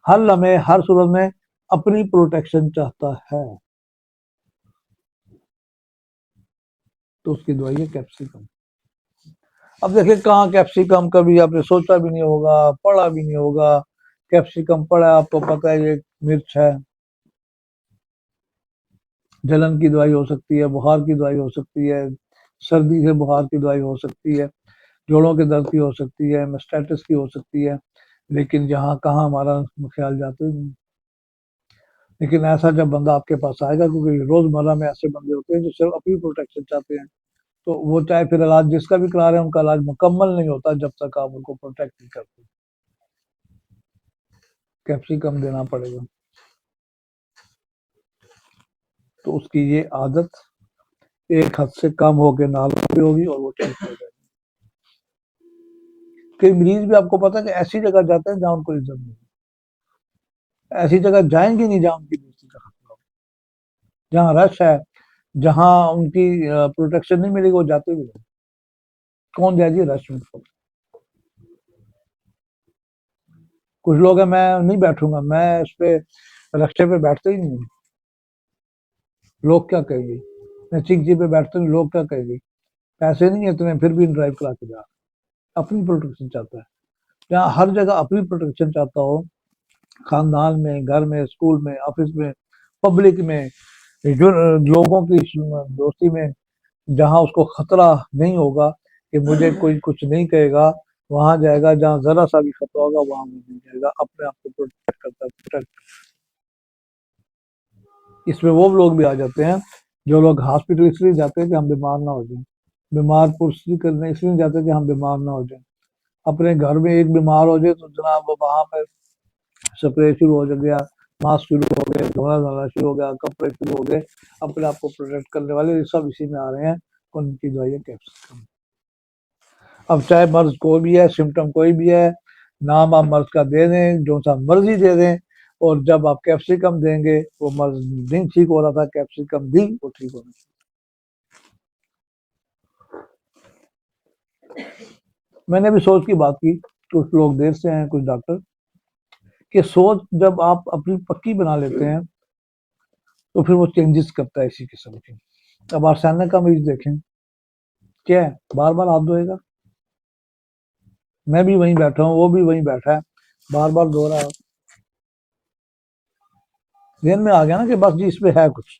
हर लम्हे हर सूरत में अपनी प्रोटेक्शन चाहता है। तो उसकी दवाई है कैप्सिकम। अब देखिए कहाँ कैप्सिकम, कभी आपने सोचा भी नहीं होगा, पढ़ा भी नहीं होगा, कैप्सिकम पड़ा है, आपको पता है ये मिर्च है। जलन की दवाई हो सकती है, बुखार की दवाई हो सकती है, सर्दी से बुखार की दवाई हो सकती है, जोड़ों के दर्द की हो सकती है, मेस्टाइटिस की हो सकती है, लेकिन जहाँ कहाँ हमारा ख्याल जाते नहीं। लेकिन ऐसा जब बंदा आपके पास आएगा, क्योंकि रोजमर्रा में ऐसे बंदे होते हैं जो सिर्फ अपनी प्रोटेक्शन चाहते हैं, तो वो चाहे फिर इलाज जिसका भी करा रहे हैं, उनका इलाज मुकम्मल नहीं होता जब तक आप उनको प्रोटेक्ट नहीं करते। कैप्सिकम देना पड़ेगा। तो उसकी ये आदत एक हद से कम होकर नालों पे होगी और वो ठीक हो जाएगी। कई मरीज भी आपको पता है कि ऐसी जगह जाते हैं जहाँ उनको इज्जत नहीं, ऐसी जगह जाएंगे नहीं जहाँ उनकी बेइज्जती का खतरा हो, जहाँ रश है, जहाँ उनकी प्रोटेक्शन नहीं मिलेगी, वो जाते भी नहीं। कौन जाए जी रश में? कुछ लोग हैं, मैं नहीं बैठूंगा, मैं इस पे रस्ते पे बैठते ही नहीं, लोग क्या कहेंगे। मैं चिक जी पे बैठते नहीं, लोग क्या कहेंगे। पैसे नहीं है इतने, फिर भी ड्राइव करा के जा, अपनी प्रोटेक्शन चाहता है। जहाँ हर जगह अपनी प्रोटेक्शन चाहता हो, खानदान में, घर में, स्कूल में, ऑफिस में, पब्लिक में, जो लोगों की दोस्ती में, जहाँ उसको खतरा नहीं होगा कि मुझे कोई कुछ नहीं कहेगा, वहां जाएगा। जहाँ जरा सा भी खतरा होगा वहां वो नहीं जाएगा, अपने आप को प्रोटेक्ट करता है, प्रोटेक्ट। इसमें वो लोग भी आ जाते हैं जो लोग हॉस्पिटल इसलिए जाते हैं कि हम बीमार ना हो जाए, बीमार पुष्टि करने इसलिए जाते हैं कि हम बीमार ना हो जाए। अपने घर में एक बीमार हो जाए तो जनाब वहां पर स्प्रे शुरू हो गया, मास्क शुरू हो गए, धोना धाना शुरू हो गया, कपड़े शुरू हो गए, अपने आप को प्रोटेक्ट करने वाले सब इसी में आ रहे हैं। उनकी दवाई है कैप्सिकम। अब चाहे मर्ज कोई भी है, सिम्टम कोई भी है, नाम आप मर्ज का दे दें, जो सा मर्जी दे दें, और जब आप कैप्सिकम देंगे, वो मर्ज नहीं ठीक हो रहा था, कैप्सिकम दी वो ठीक होना। मैंने भी सोच की बात की, कुछ लोग देर से हैं, कुछ डॉक्टर, कि सोच जब आप अपनी पक्की बना लेते हैं तो फिर वो चेंजेस करता है इसी किस्म की। अब आर्सेनिक का मरीज देखें, क्या है, बार बार हाथ धोएगा, मैं भी वहीं बैठा हूँ, वो भी वहीं बैठा है, बार बार धो रहा है। ध्यान में आ गया ना कि बस जी इसमें है कुछ।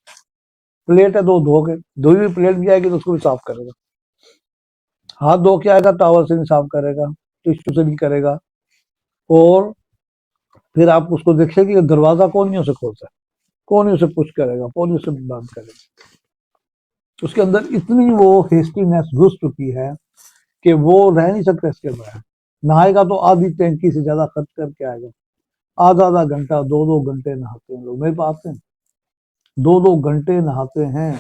प्लेट है, दो धो के, धोई हुई प्लेट भी आएगी तो उसको भी साफ करेगा, हाथ धो के आएगा, टॉवल से नहीं साफ करेगा, टिश्यू से नहीं करेगा। और फिर आप उसको देखेंगे कि दरवाजा कोनियों से खोलता है, कोनियों से पुश करेगा, कोनियों से बंद करेगा। उसके अंदर इतनी वो हेस्टीनेस घुस चुकी है कि वो रह नहीं सकता इसके बगैर। नहाएगा तो आधी टैंकी से ज्यादा खर्च करके आएगा, आधा आधा घंटा, दो दो घंटे नहाते हैं लोग, मेरे पास हैं, दो दो घंटे नहाते हैं।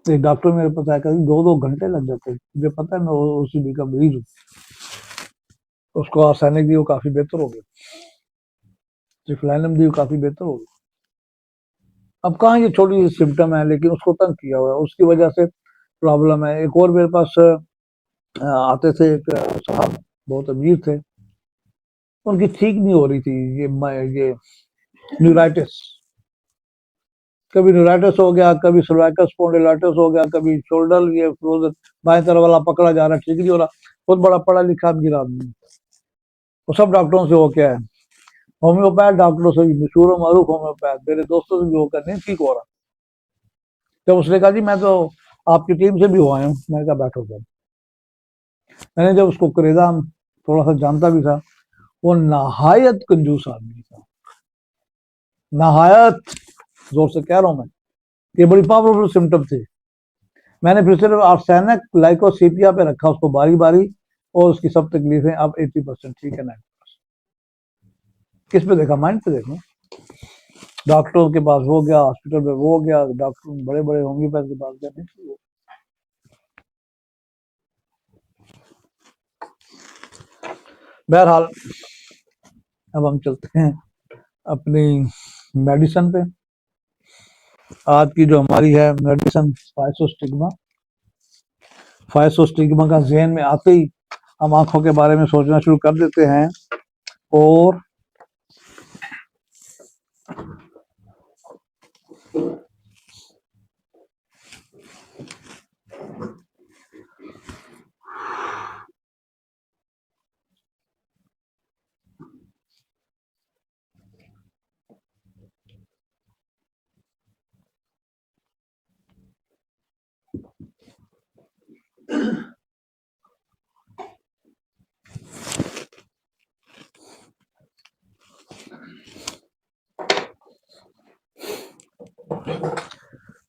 एक डॉक्टर मेरे पास आया, दो दो घंटे लग जाते हैं, मुझे पता है, मैं ओसीडी का मरीज हूँ। उसको आर्सेनिक दी, वो काफी बेहतर हो गया, सिफलाइनम दी, वो काफी बेहतर हो गया। अब कहाँ ये छोटी सी सिम्टम है, लेकिन उसको तंग किया हुआ है, उसकी वजह से प्रॉब्लम है। एक और मेरे पास आते थे, एक साहब बहुत अमीर थे, उनकी ठीक नहीं हो रही थी ये न्यूराइटिस। कभी न्यूराइटिस हो गया, कभी सर्वाइकल स्पॉन्डिलाइटिस हो गया, कभी शोल्डर ये फ्रोजन बाएं तरफ वाला पकड़ा जा रहा है, ठीक नहीं हो रहा। बहुत बड़ा पढ़ा लिखा अमीर आदमी, वो सब डॉक्टरों से हो क्या है, होम्योपैथ डॉक्टरों से भी, मशहूर मारूफ होम्योपैथ, मेरे दोस्तों से भी होकर नहीं ठीक हो रहा। जब उसने कहा जी मैं तो आपकी टीम से भी हो आया हूँ, मैंने कहा बैठो सर। मैंने जब उसको करेजा थोड़ा सा जानता भी था, वो नहायत कंजूस आदमी था, नहायत, जोर से कह रहा हूं मैं, ये बड़ी पावरफुल सिम्टम थी। मैंने फिर सिर्फ आर्सेनिक लाइकोसीपिया पे रखा उसको बारी बारी, और उसकी सब तकलीफें अब 80% ठीक है, 90%। किस पे देखा? माइंड पे देखो। डॉक्टर के पास वो गया, हॉस्पिटल में वो गया, डॉक्टर बड़े बड़े होम्योपैथ के पास गया, नहीं। बहरहाल अब हम चलते हैं अपनी मेडिसिन पे। आज की जो हमारी है मेडिसिन फाइसोस्टिग्मा। फाइसोस्टिग्मा का ज़हन में आते ही हम आंखों के बारे में सोचना शुरू कर देते हैं। और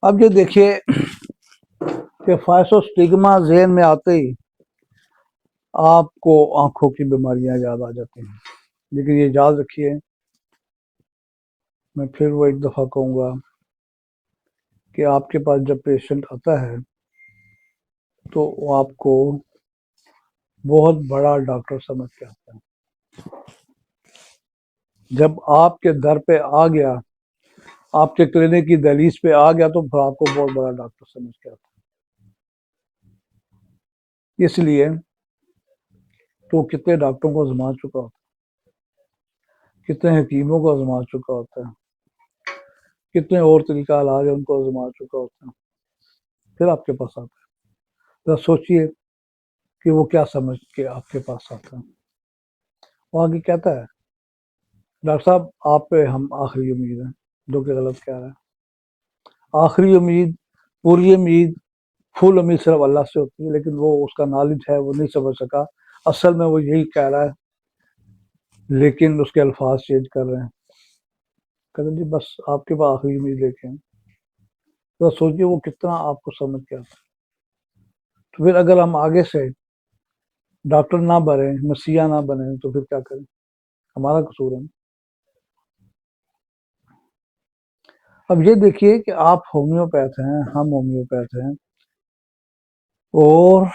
अब ये देखिए कि फाइसोस्टिग्मा ज़हन में आते ही आपको आंखों की बीमारियां याद आ जाती हैं। लेकिन ये याद रखिए, मैं फिर वो एक दफ़ा कहूँगा कि आपके पास जब पेशेंट आता है तो वो आपको बहुत बड़ा डॉक्टर समझ के आता है। जब आपके दर पे आ गया, आपके क्लिनिक की दहलीज पे आ गया, तो फिर आपको बहुत बड़ा डॉक्टर समझ के आता है। इसलिए तो कितने डॉक्टरों को आजमा चुका होता है, कितने हकीमों को आजमा चुका होता है, कितने और तरीका इलाज है उनको आजमा चुका होता है, फिर आपके पास आता है। तो सोचिए कि वो क्या समझ के आपके पास आता है। वो आगे कहता है, डॉक्टर साहब आप पे हम आखिरी उम्मीद है। जो कि गलत कह रहा है। आखिरी उम्मीद, पूरी उम्मीद, फुल उम्मीद सिर्फ अल्लाह से होती है। लेकिन वो उसका नॉलेज है, वो नहीं समझ सका। असल में वो यही कह रहा है, लेकिन उसके अल्फाज चेंज कर रहे हैं। कहते जी बस आपके पास आखिरी उम्मीद लेके हैं। तो सोचिए वो कितना आपको समझ के आता है। तो फिर अगर हम आगे से डॉक्टर ना बने, मसीहा ना बने, तो फिर क्या करें? हमारा कसूर है। अब ये देखिए कि आप होम्योपैथ हैं, हम होम्योपैथ हैं, और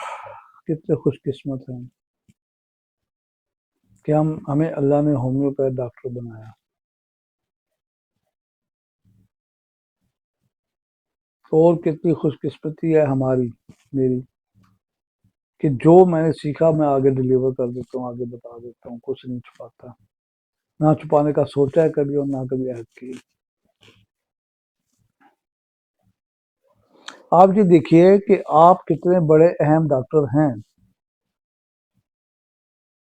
कितने खुशकिस्मत हैं कि हमें अल्लाह ने होम्योपैथ डॉक्टर बनाया। और कितनी खुशकिस्मती है हमारी, मेरी, कि जो मैंने सीखा मैं आगे डिलीवर कर देता हूँ, आगे बता देता हूँ, कुछ नहीं छुपाता। ना छुपाने का सोचा है कभी, और ना कभी ऐड की। आप ये देखिए कि आप कितने बड़े अहम डॉक्टर हैं।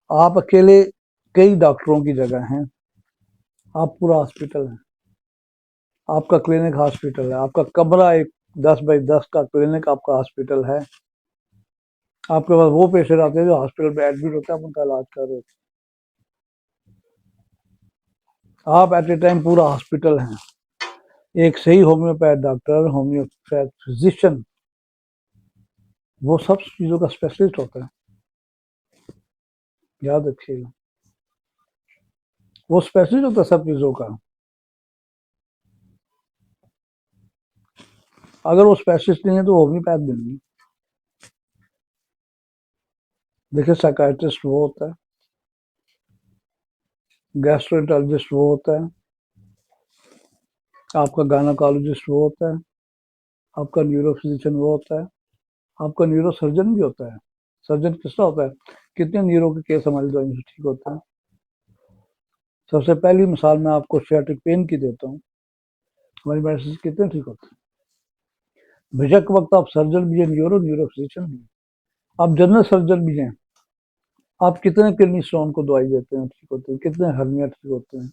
आप अकेले कई डॉक्टरों की जगह हैं। आप पूरा हॉस्पिटल हैं। आपका क्लिनिक हॉस्पिटल है। आपका कमरा एक 10 बाई 10 का क्लिनिक आपका हॉस्पिटल है। आपके पास वो पेशेंट आते हैं जो हॉस्पिटल में एडमिट होते हैं, आप उनका इलाज कर रहे होते हैं। आप एट ए टाइम पूरा हॉस्पिटल हैं। एक सही होम्योपैथ डॉक्टर, होम्योपैथ फिजिशियन, वो सब चीज़ों का स्पेशलिस्ट होता है। याद रखिएगा, वो स्पेशलिस्ट होता है सब चीज़ों का। अगर वो स्पेशलिस्ट नहीं है तो होम्योपैथ भी नहीं। देखिए साइकाइट्रिस्ट वो होता है, गैस्ट्रोएंटरोलॉजिस्ट वो होता है, आपका गायनेकोलॉजिस्ट वो होता है, आपका न्यूरो फिजिशियन वो होता है, आपका न्यूरो सर्जन भी होता है। सर्जन किसका होता है? कितने न्यूरो के केस हमारी दवाइयों से ठीक होते हैं। सबसे पहली मिसाल मैं आपको सियाटिक पेन की देता हूँ। हमारी मेडिसिन से कितने ठीक होते हैं। बेशक वक्त आप सर्जन भी हैं, न्यूरो फिजिशियन भी हैं, आप जनरल सर्जन भी हैं। आप कितने किडनी स्टोन को दवाई देते हैं, ठीक होते हैं। कितने हर्निया ठीक होते हैं।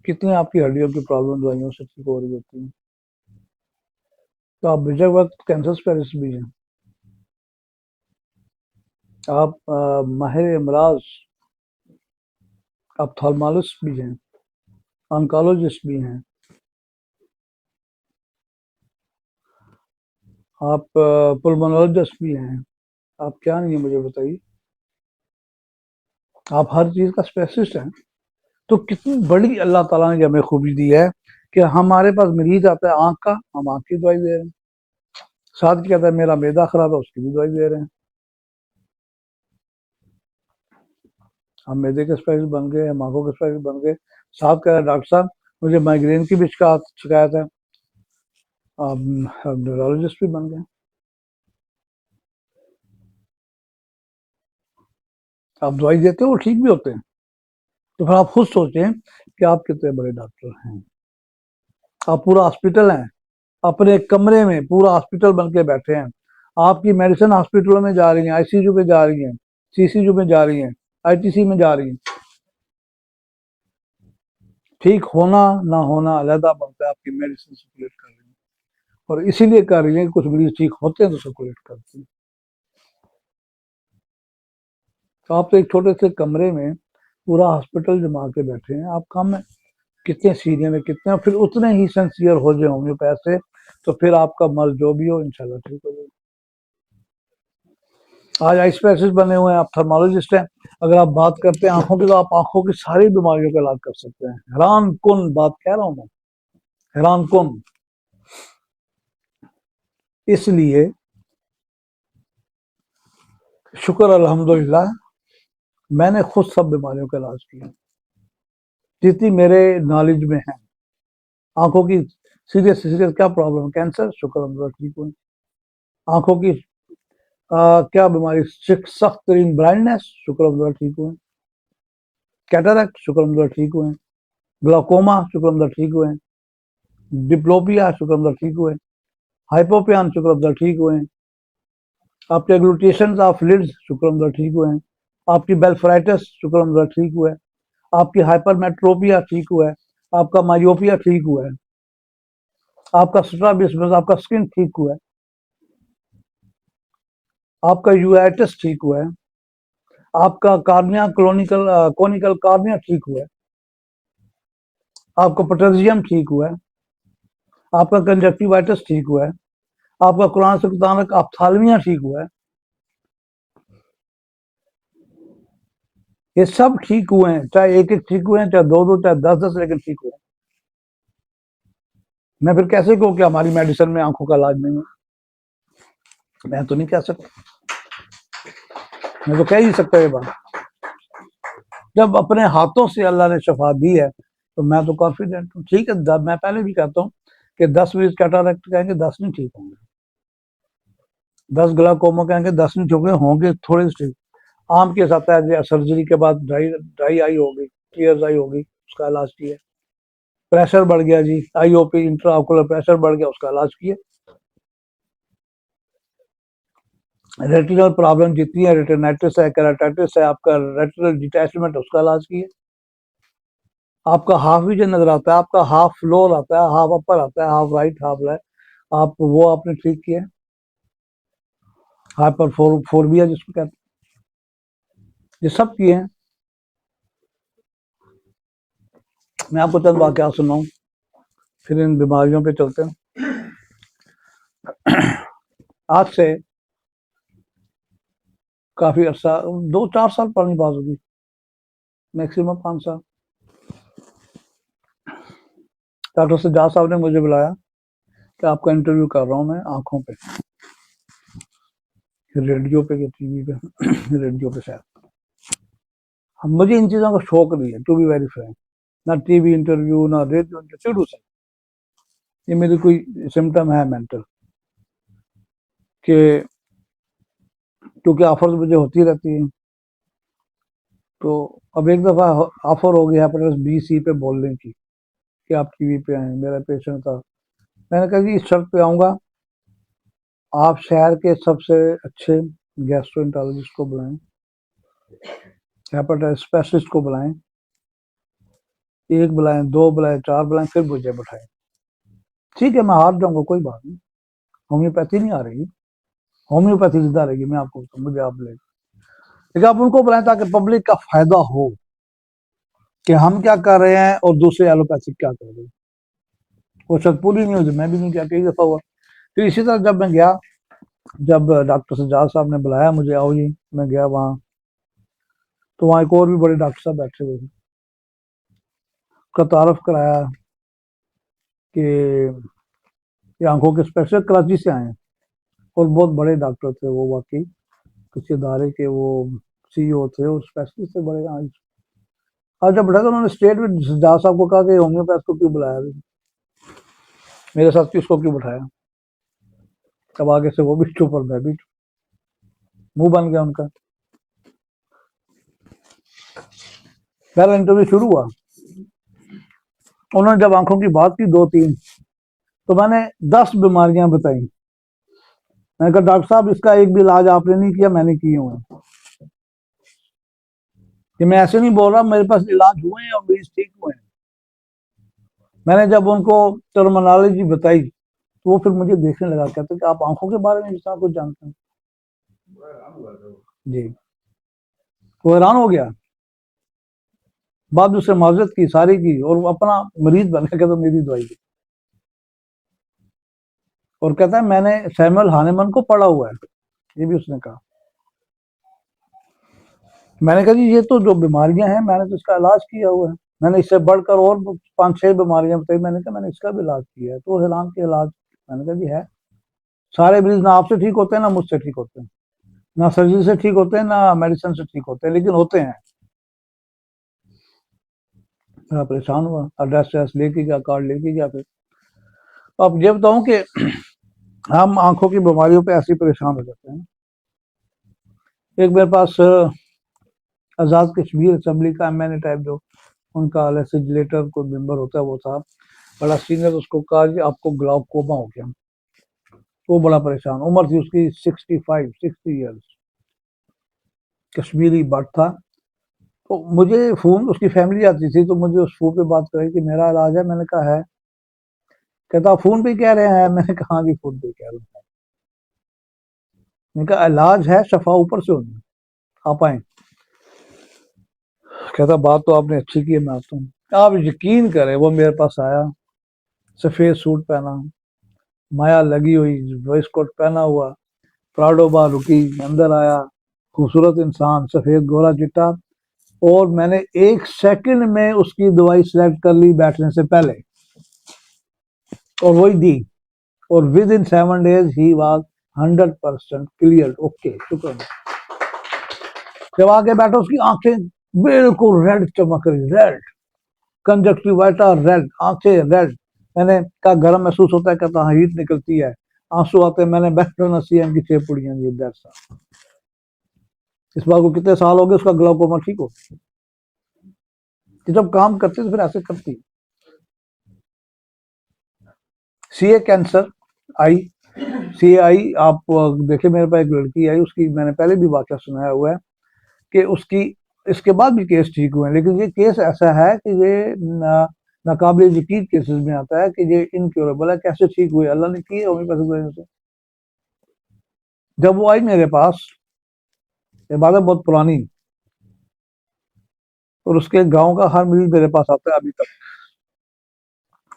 कितने आपकी हड्डियों की प्रॉब्लम दवाइयों से ठीक हो रही होती है। तो आप बेशक वक्त कैंसर स्पेशलिस्ट भी हैं। आप माहिर अमराज ऑप्थेल्मोलॉजिस्ट भी हैं, ऑन्कोलॉजिस्ट भी हैं, आप पुल्मोनोलॉजिस्ट भी हैं। आप क्या नहीं है मुझे बताइए। आप हर चीज़ का स्पेशलिस्ट हैं। तो कितनी बड़ी अल्लाह ताला ने हमें खूबी दी है कि हमारे पास मरीज आता है आँख का, हम आँख की दवाई दे रहे हैं। साथ ही कहता है मेरा मैदा खराब है, उसकी भी दवाई दे रहे हैं। हम मैदे के स्पेशलिस्ट बन गए, हम आंखों के स्पेशलिस्ट बन गए। साहब कह रहे डॉक्टर साहब मुझे माइग्रेन की भी शिकायत है, आप न्यूरोलॉजिस्ट भी बन गए। आप दवाई देते हो, वो ठीक भी होते हैं। तो फिर आप खुद सोचें कि आप कितने बड़े डॉक्टर हैं। आप पूरा हॉस्पिटल हैं, अपने कमरे में पूरा हॉस्पिटल बन के बैठे हैं। आपकी मेडिसिन हॉस्पिटलों में जा रही है, आईसीयू में जा रही है, सीसीयू में जा रही है, आईटीसी में जा रही है। ठीक होना ना होना अलहदा बनता है, आपकी मेडिसिन सर्कुलेट कर रही है, और इसीलिए कर रही है कि कुछ मरीज ठीक होते हैं तो सर्कुलेट करती है। तो आप तो एक छोटे से कमरे में पूरा हॉस्पिटल जमा के बैठे हैं। आप काम में कितने सीनियर में कितने, फिर उतने ही सिंसियर हो जाए होम्योपैथ से, तो फिर आपका मर्ज जो भी हो इंशाल्लाह ठीक हो जाएगा। आज आई स्पेशलिस्ट बने हुए हैं, आप थर्मोलॉजिस्ट हैं। अगर आप बात करते हैं आंखों की, तो आप आंखों की सारी बीमारियों का इलाज कर सकते हैं। हैरान कुन बात कह रहा हूं मैं, हैरान कुन। इसलिए शुक्र अल्हम्दुलिल्लाह मैंने खुद सब बीमारियों का इलाज किया जितनी मेरे नॉलेज में है। आंखों की सीरियस सीरियस क्या प्रॉब्लम, कैंसर, शुक्र अल्हम्दुलिल्लाह ठीक हुए। आंखों की क्या बीमारी, सख्त तरीन ब्लाइंडनेस, शुक्र अल्हम्दुलिल्लाह ठीक हुए। कैटरैक्ट, शुक्र अल्हम्दुलिल्लाह ठीक हुए। ग्लाकोमा, शुक्र अल्हम्दुलिल्लाह ठीक हुए। डिप्लोपिया, शुक्र अल्हम्दुलिल्लाह ठीक हुए। हाइपोपियन, शुक्र अल्हम्दुलिल्लाह ठीक हुए। आपके ग्लूटेशन ऑफ लिड्स, शुक्र अल्हम्दुलिल्लाह ठीक हुए। आपकी बेल्फराइटिस, शुक्र अल्हम्दुलिल्लाह ठीक हुआ है। आपकी हाइपरमेट्रोपिया ठीक हुआ है। आपका मायोपिया ठीक हुआ है। आपका स्ट्राबिस्मस, आपका स्किन ठीक हुआ है। आपका यूआइटिस ठीक हुआ है। आपका कार्निया कोनिकल कार्निया ठीक हुआ है। आपका पोटेशियम ठीक हुआ है। आपका कंजक्टिवाइटिस ठीक हुआ है। आपका कुरान से मुताबिक ऑप्थाल्मिया ठीक हुआ है। ये सब ठीक हुए हैं, चाहे एक एक ठीक हुए हैं, चाहे दो दो, चाहे दस दस, लेकिन ठीक हुए हैं। मैं फिर कैसे कहूँ कि हमारी मेडिसिन में आंखों का इलाज नहीं है? मैं तो नहीं कह सकता, मैं तो कह ही सकता ये बात। जब अपने हाथों से अल्लाह ने शफा दी है तो मैं तो कॉन्फिडेंट हूँ। ठीक है, मैं पहले भी कहता हूँ कि 10 मरीज कैटरैक्ट कहेंगे, 10 नहीं ठीक होंगे। 10 ग्लाकोमा कहेंगे, 10 नहीं ठीक होंगे, थोड़े से ठीक। आम केस आता है सर्जरी के बाद ड्राई ड्राई आई होगी, टीयर्स आई होगी, उसका इलाज किया। प्रेशर बढ़ गया जी, आईओपी इंट्राओकुलर प्रेशर बढ़ गया, उसका इलाज किया। रेटिनल प्रॉब्लम जितनी है, रेटिनाइटिस है, केराटाइटिस है, आपका रेटिनल डिटैचमेंट, उसका इलाज किया। आपका हाफ विजन नजर आता है, आपका हाफ फ्लोर आता है, हाफ अपर आता है, हाफ राइट हाफ लेफ्ट, आप वो आपने ठीक किया। हाइपर फोरबिया जिसको कहते हैं, ये सब किए हैं। मैं आपको चंद वाकया सुनाऊं, फिर इन बीमारियों पे चलते हैं। आज से काफी अर्सा, 2-4 साल पुरानी बात होगी, मैक्सिमम 5 साल। डॉक्टर सज्जाद साहब ने मुझे बुलाया कि आपका इंटरव्यू कर रहा हूँ मैं आंखों पे, रेडियो पे या टीवी पे रेडियो पे शायद। मुझे इन चीजों का शौक नहीं है, टू बी वेरी फ्रैंक। ना टीवी इंटरव्यू, ना रेडियो इंटरव्यू, शुरू से ये मेरी कोई सिम्टम है मेंटल कि, क्योंकि ऑफर्स मुझे होती रहती है। तो अब एक दफा ऑफर हो गया हेपेटाइटिस बी सी पे बोलने की कि आप टीवी पे आए, मेरा पेशेंट था। मैंने कहा जी इस शर्त पे आऊंगा, आप शहर के सबसे अच्छे गैस्ट्रोएंटरोलॉजिस्ट को बुलाएं, हेपेटाइटिस स्पेशलिस्ट को बुलाएं, एक बुलाएं, दो बुलाएं, चार बुलाएं, फिर मुझे बैठाएं। ठीक है, मैं हार जाऊंगा, कोई बात नहीं, होम्योपैथी नहीं आ रही, होम्योपैथी जिंदा रहेगी, मैं आपको मुझे आप ले, लेकिन आप उनको बुलाएं ताकि पब्लिक का फायदा हो कि हम क्या कर रहे हैं और दूसरे एलोपैथिक क्या कर रहे हैं। वो शर्त पूरी नहीं हुई, मैं भी नहीं किया, कई दफा हुआ। फिर इसी तरह जब मैं गया, जब डॉक्टर सज्जाद साहब ने बुलाया मुझे, आओ जी, मैं गया वहाँ, तो वहाँ एक और भी बड़े डॉक्टर साहब बैठे हुए थे। उसका तारफ कराया कि ये आंखों के स्पेशलिस्ट कराची से आए हैं, और बहुत बड़े डॉक्टर थे वो, वाकई किसी इदारे के वो CEO थे, उस स्पेशलिस्ट से बड़े आज जब बैठा था उन्होंने स्टेट में जज साहब को कहा कि होम्योपैथ को क्यों बुलाया, मेरे साथ किसको क्यों बैठाया। तब आगे से वो भी चुप और मैं भी चुप, मुंह बन गया उनका। पहला इंटरव्यू शुरू हुआ, उन्होंने जब आंखों की बात की 2-3, तो मैंने 10 बीमारियां बताई। मैंने कहा डॉक्टर साहब इसका एक भी इलाज आपने नहीं किया, मैंने किए हुए हैं। कि मैं ऐसे नहीं बोल रहा, मेरे पास इलाज हुए हैं और मरीज ठीक हुए हैं। मैंने जब उनको टर्मिनोलॉजी बताई तो वो फिर मुझे देखने लगा, कहते कि आप आंखों के बारे में जितना कुछ जानते हैं जी। वो हैरान हो गया, बाद उससे माजरत की सारी की और वो अपना मरीज बन गया, तो मेरी दवाई की। और कहता है मैंने सैमुअल हानेमन को पढ़ा हुआ है, ये भी उसने कहा। मैंने कहा जी ये तो जो बीमारियां हैं मैंने तो इसका इलाज किया हुआ है, मैंने इससे बढ़कर और 5-6 बीमारियां बताई, मैंने कहा मैंने इसका भी इलाज किया है। तो हैरान के इलाज, मैंने कहा जी है। सारे मरीज ना आपसे ठीक होते हैं ना मुझसे ठीक होते हैं, ना सर्जरी से ठीक होते हैं ना मेडिसिन से ठीक होते हैं, लेकिन होते हैं। मैं परेशान हुआ, एड्रेस लेके गया, कार्ड लेके गया। फिर अब ये बताऊं कि हम आंखों की बीमारियों पे ऐसे परेशान हो जाते हैं। एक मेरे पास आजाद कश्मीर असेंबली का एमएनए टाइप जो उनका लेजिस्लेटर कोई मेंबर होता है वो था, बड़ा सीनियर, उसको कहा कि आपको ग्लाउकोमा हो गया। वो बड़ा परेशान, उम्र थी उसकी 60 ईयर्स, कश्मीरी बट था। तो मुझे फोन, उसकी फैमिली आती थी तो मुझे उस फोन पे बात कराई कि मेरा इलाज है। मैंने कहा है। कहता फोन पे कह रहे हैं। मैंने कहा कि फोन पे कह रहा हूँ। मैंने कहा इलाज है, शफा ऊपर से होनी, आप आए। कहता बात तो आपने अच्छी की है, मैं आता हूँ। आप यकीन करें, वो मेरे पास आया, सफेद सूट पहना, माया लगी हुई, वेस्ट कोट पहना हुआ, प्राडो बार रुकी, अंदर आया, खूबसूरत इंसान, सफेद गोरा चिट्टा। और मैंने 1 सेकंड में उसकी दवाई सिलेक्ट कर ली बैठने से पहले, और वही दी। और with in 7 days he was 100% clear. Okay, शुक्र। जब आके बैठा, उसकी आंखें बिल्कुल रेड चमक रही, रेड, कंजक्टिवाइटा रेड, आंखें रेड। मैंने कहा गर्म महसूस होता है, कहता हाँ हीट निकलती है, आंसू आते हैं। मैंने बैठना सीएम की 6 पुड़ियां दी, दैट्स। इस बार को कितने साल हो गए, उसका ग्लाउकोमा ठीक हो। कि जब काम करते तो फिर ऐसे करती। सीए कैंसर आई, सीए आई, आप देखिए मेरे पास एक लड़की आई, उसकी मैंने पहले भी वाकया सुनाया हुआ है कि उसकी इसके बाद भी केस ठीक हुए हैं, लेकिन ये केस ऐसा है कि ये नाकाबिल यकीन केसेस में आता है कि ये इनक्योरेबल है। कैसे ठीक हुए, अल्लाह ने किए होम्योपैथिक वजह से। जब वो आई मेरे पास, ये बात है बहुत पुरानी, और उसके गांव का हर मरीज मेरे पास आता है अभी तक,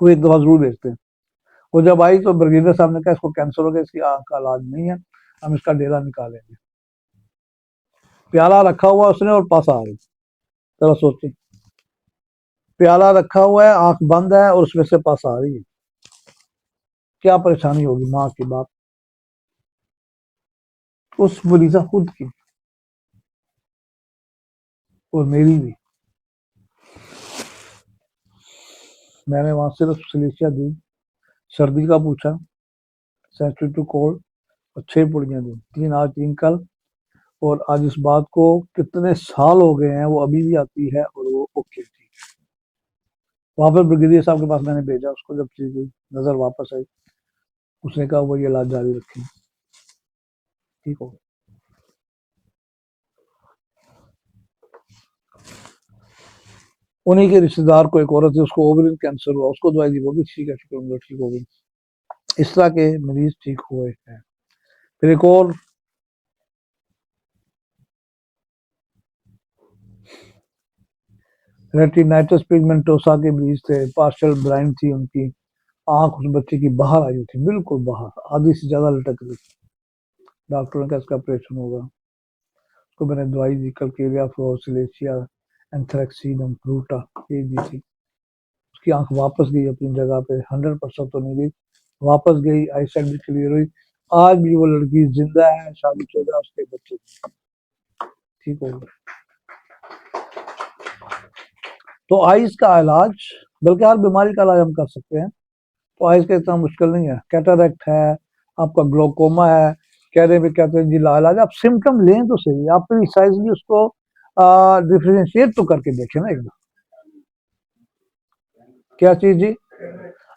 वो एक दफा जरूर भेजते हैं। वो जब आई तो ब्रिगेडियर साहब ने कहा इसको कैंसर हो गया, इसकी आंख का इलाज नहीं है, हम इसका डेरा निकालेंगे। प्याला रखा हुआ उसने और पास आ रही, जरा सोचिए, प्याला रखा हुआ है, आंख बंद है और उसमें से पास आ रही है। क्या परेशानी होगी माँ की, बाप, उस मरीजा खुद की और मेरी भी। मैंने वहां सिर्फ सलीसिया दी, सर्दी का पूछा, सेंसिटिव कोल्ड, और 6 पुड़ियां दी, 3 आज 3 कल। और आज इस बात को कितने साल हो गए हैं, वो अभी भी आती है और वो ओके थी। वहां पर ब्रिगेडियर साहब के पास मैंने भेजा उसको, जब चीज नजर वापस आई, उसने कहा वो ये इलाज जारी रखें, ठीक हो। उन्हीं के रिश्तेदार को एक औरत है, उसको ओवरिन कैंसर हुआ, उसको दवाई दी, वो भी ठीक है, शुक्र, ठीक हो गई। इस तरह के मरीज ठीक हुए हैं। फिर एक और रेटिनाइटिस पिगमेंटोसा के मरीज थे, पार्शियल ब्लाइंड थी उनकी आंख, उस बच्चे की बाहर आई हुई थी, बिल्कुल बाहर, आधी से ज्यादा लटक रही। डॉक्टर ने कहा इसका ऑपरेशन होगा। उसको मैंने दवाई दी, कलकेरिया फ्लोरोसिलेशिया, एंथ्रेक्सीन फ्रूटा, ये दी थी। उसकी आंख वापस गई अपनी जगह पे, 100% तो नहीं गई, वापस गई, आई साइड भी क्लियर हुई। आज भी वो लड़की जिंदा है, शादीशुदा, उसके बच्चे, ठीक होगी। तो आइज का इलाज, बल्कि हर बीमारी का इलाज हम कर सकते हैं, तो आइज का इतना मुश्किल नहीं है। कैटरेक्ट है, आपका ग्लोकोमा है, कहने भी कहते हैं जी इलाज, आप सिम्टम लें तो सही, आप प्रिसाइजली उसको डिफ्रेंशिएट तो करके देखें ना एक बार। क्या चीज जी?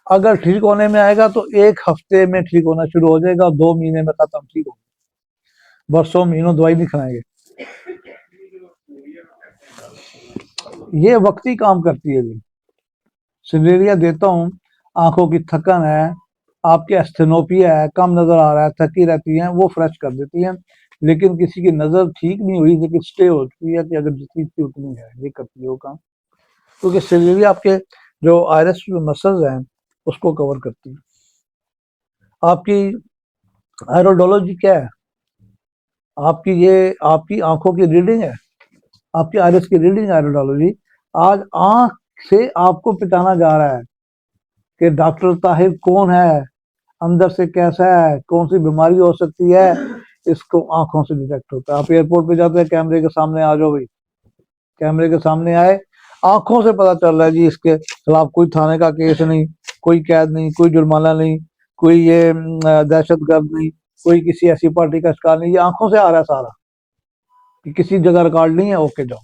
अगर ठीक होने में आएगा तो 1 हफ्ते में ठीक होना शुरू हो जाएगा, 2 महीने में खत्म, ठीक हो, बरसों महीनों दवाई नहीं खाएंगे। ये वक्ती काम करती है जी। सिलेरिया देता हूँ, आंखों की थकन है, आपके एस्थेनोपिया है, कम नजर आ रहा है, थकी रहती हैं, वो फ्रेश कर देती हैं। लेकिन किसी की नजर ठीक नहीं हुई, लेकिन स्टे हो चुकी है कि अगर जितनी थी उतनी है, ये करती है वो काम। क्योंकि सिलेरिया आपके जो आयरस मसल्स हैं उसको कवर करती है। आपकी आयरोडोलॉजी क्या है? आपकी ये आपकी आंखों की रीडिंग है, आपकी आयरस की रीडिंग आयरोडोलॉजी। आज आंख से आपको पिटाना जा रहा है कि डॉक्टर ताहिर कौन है, अंदर से कैसा है, कौन सी बीमारी हो सकती है, इसको आंखों से डिटेक्ट होता है। आप एयरपोर्ट पे जाते हैं, कैमरे के सामने आ जाओ भाई, कैमरे के सामने आए, आंखों से पता चल रहा है जी इसके खिलाफ कोई थाने का केस नहीं, कोई कैद नहीं, कोई जुर्माना नहीं, कोई ये दहशत गर्द नहीं, कोई किसी ऐसी पार्टी का शिकार नहीं, ये आंखों से आ रहा है सारा, कि किसी जगह रिकॉर्ड नहीं है, ओके जाओ।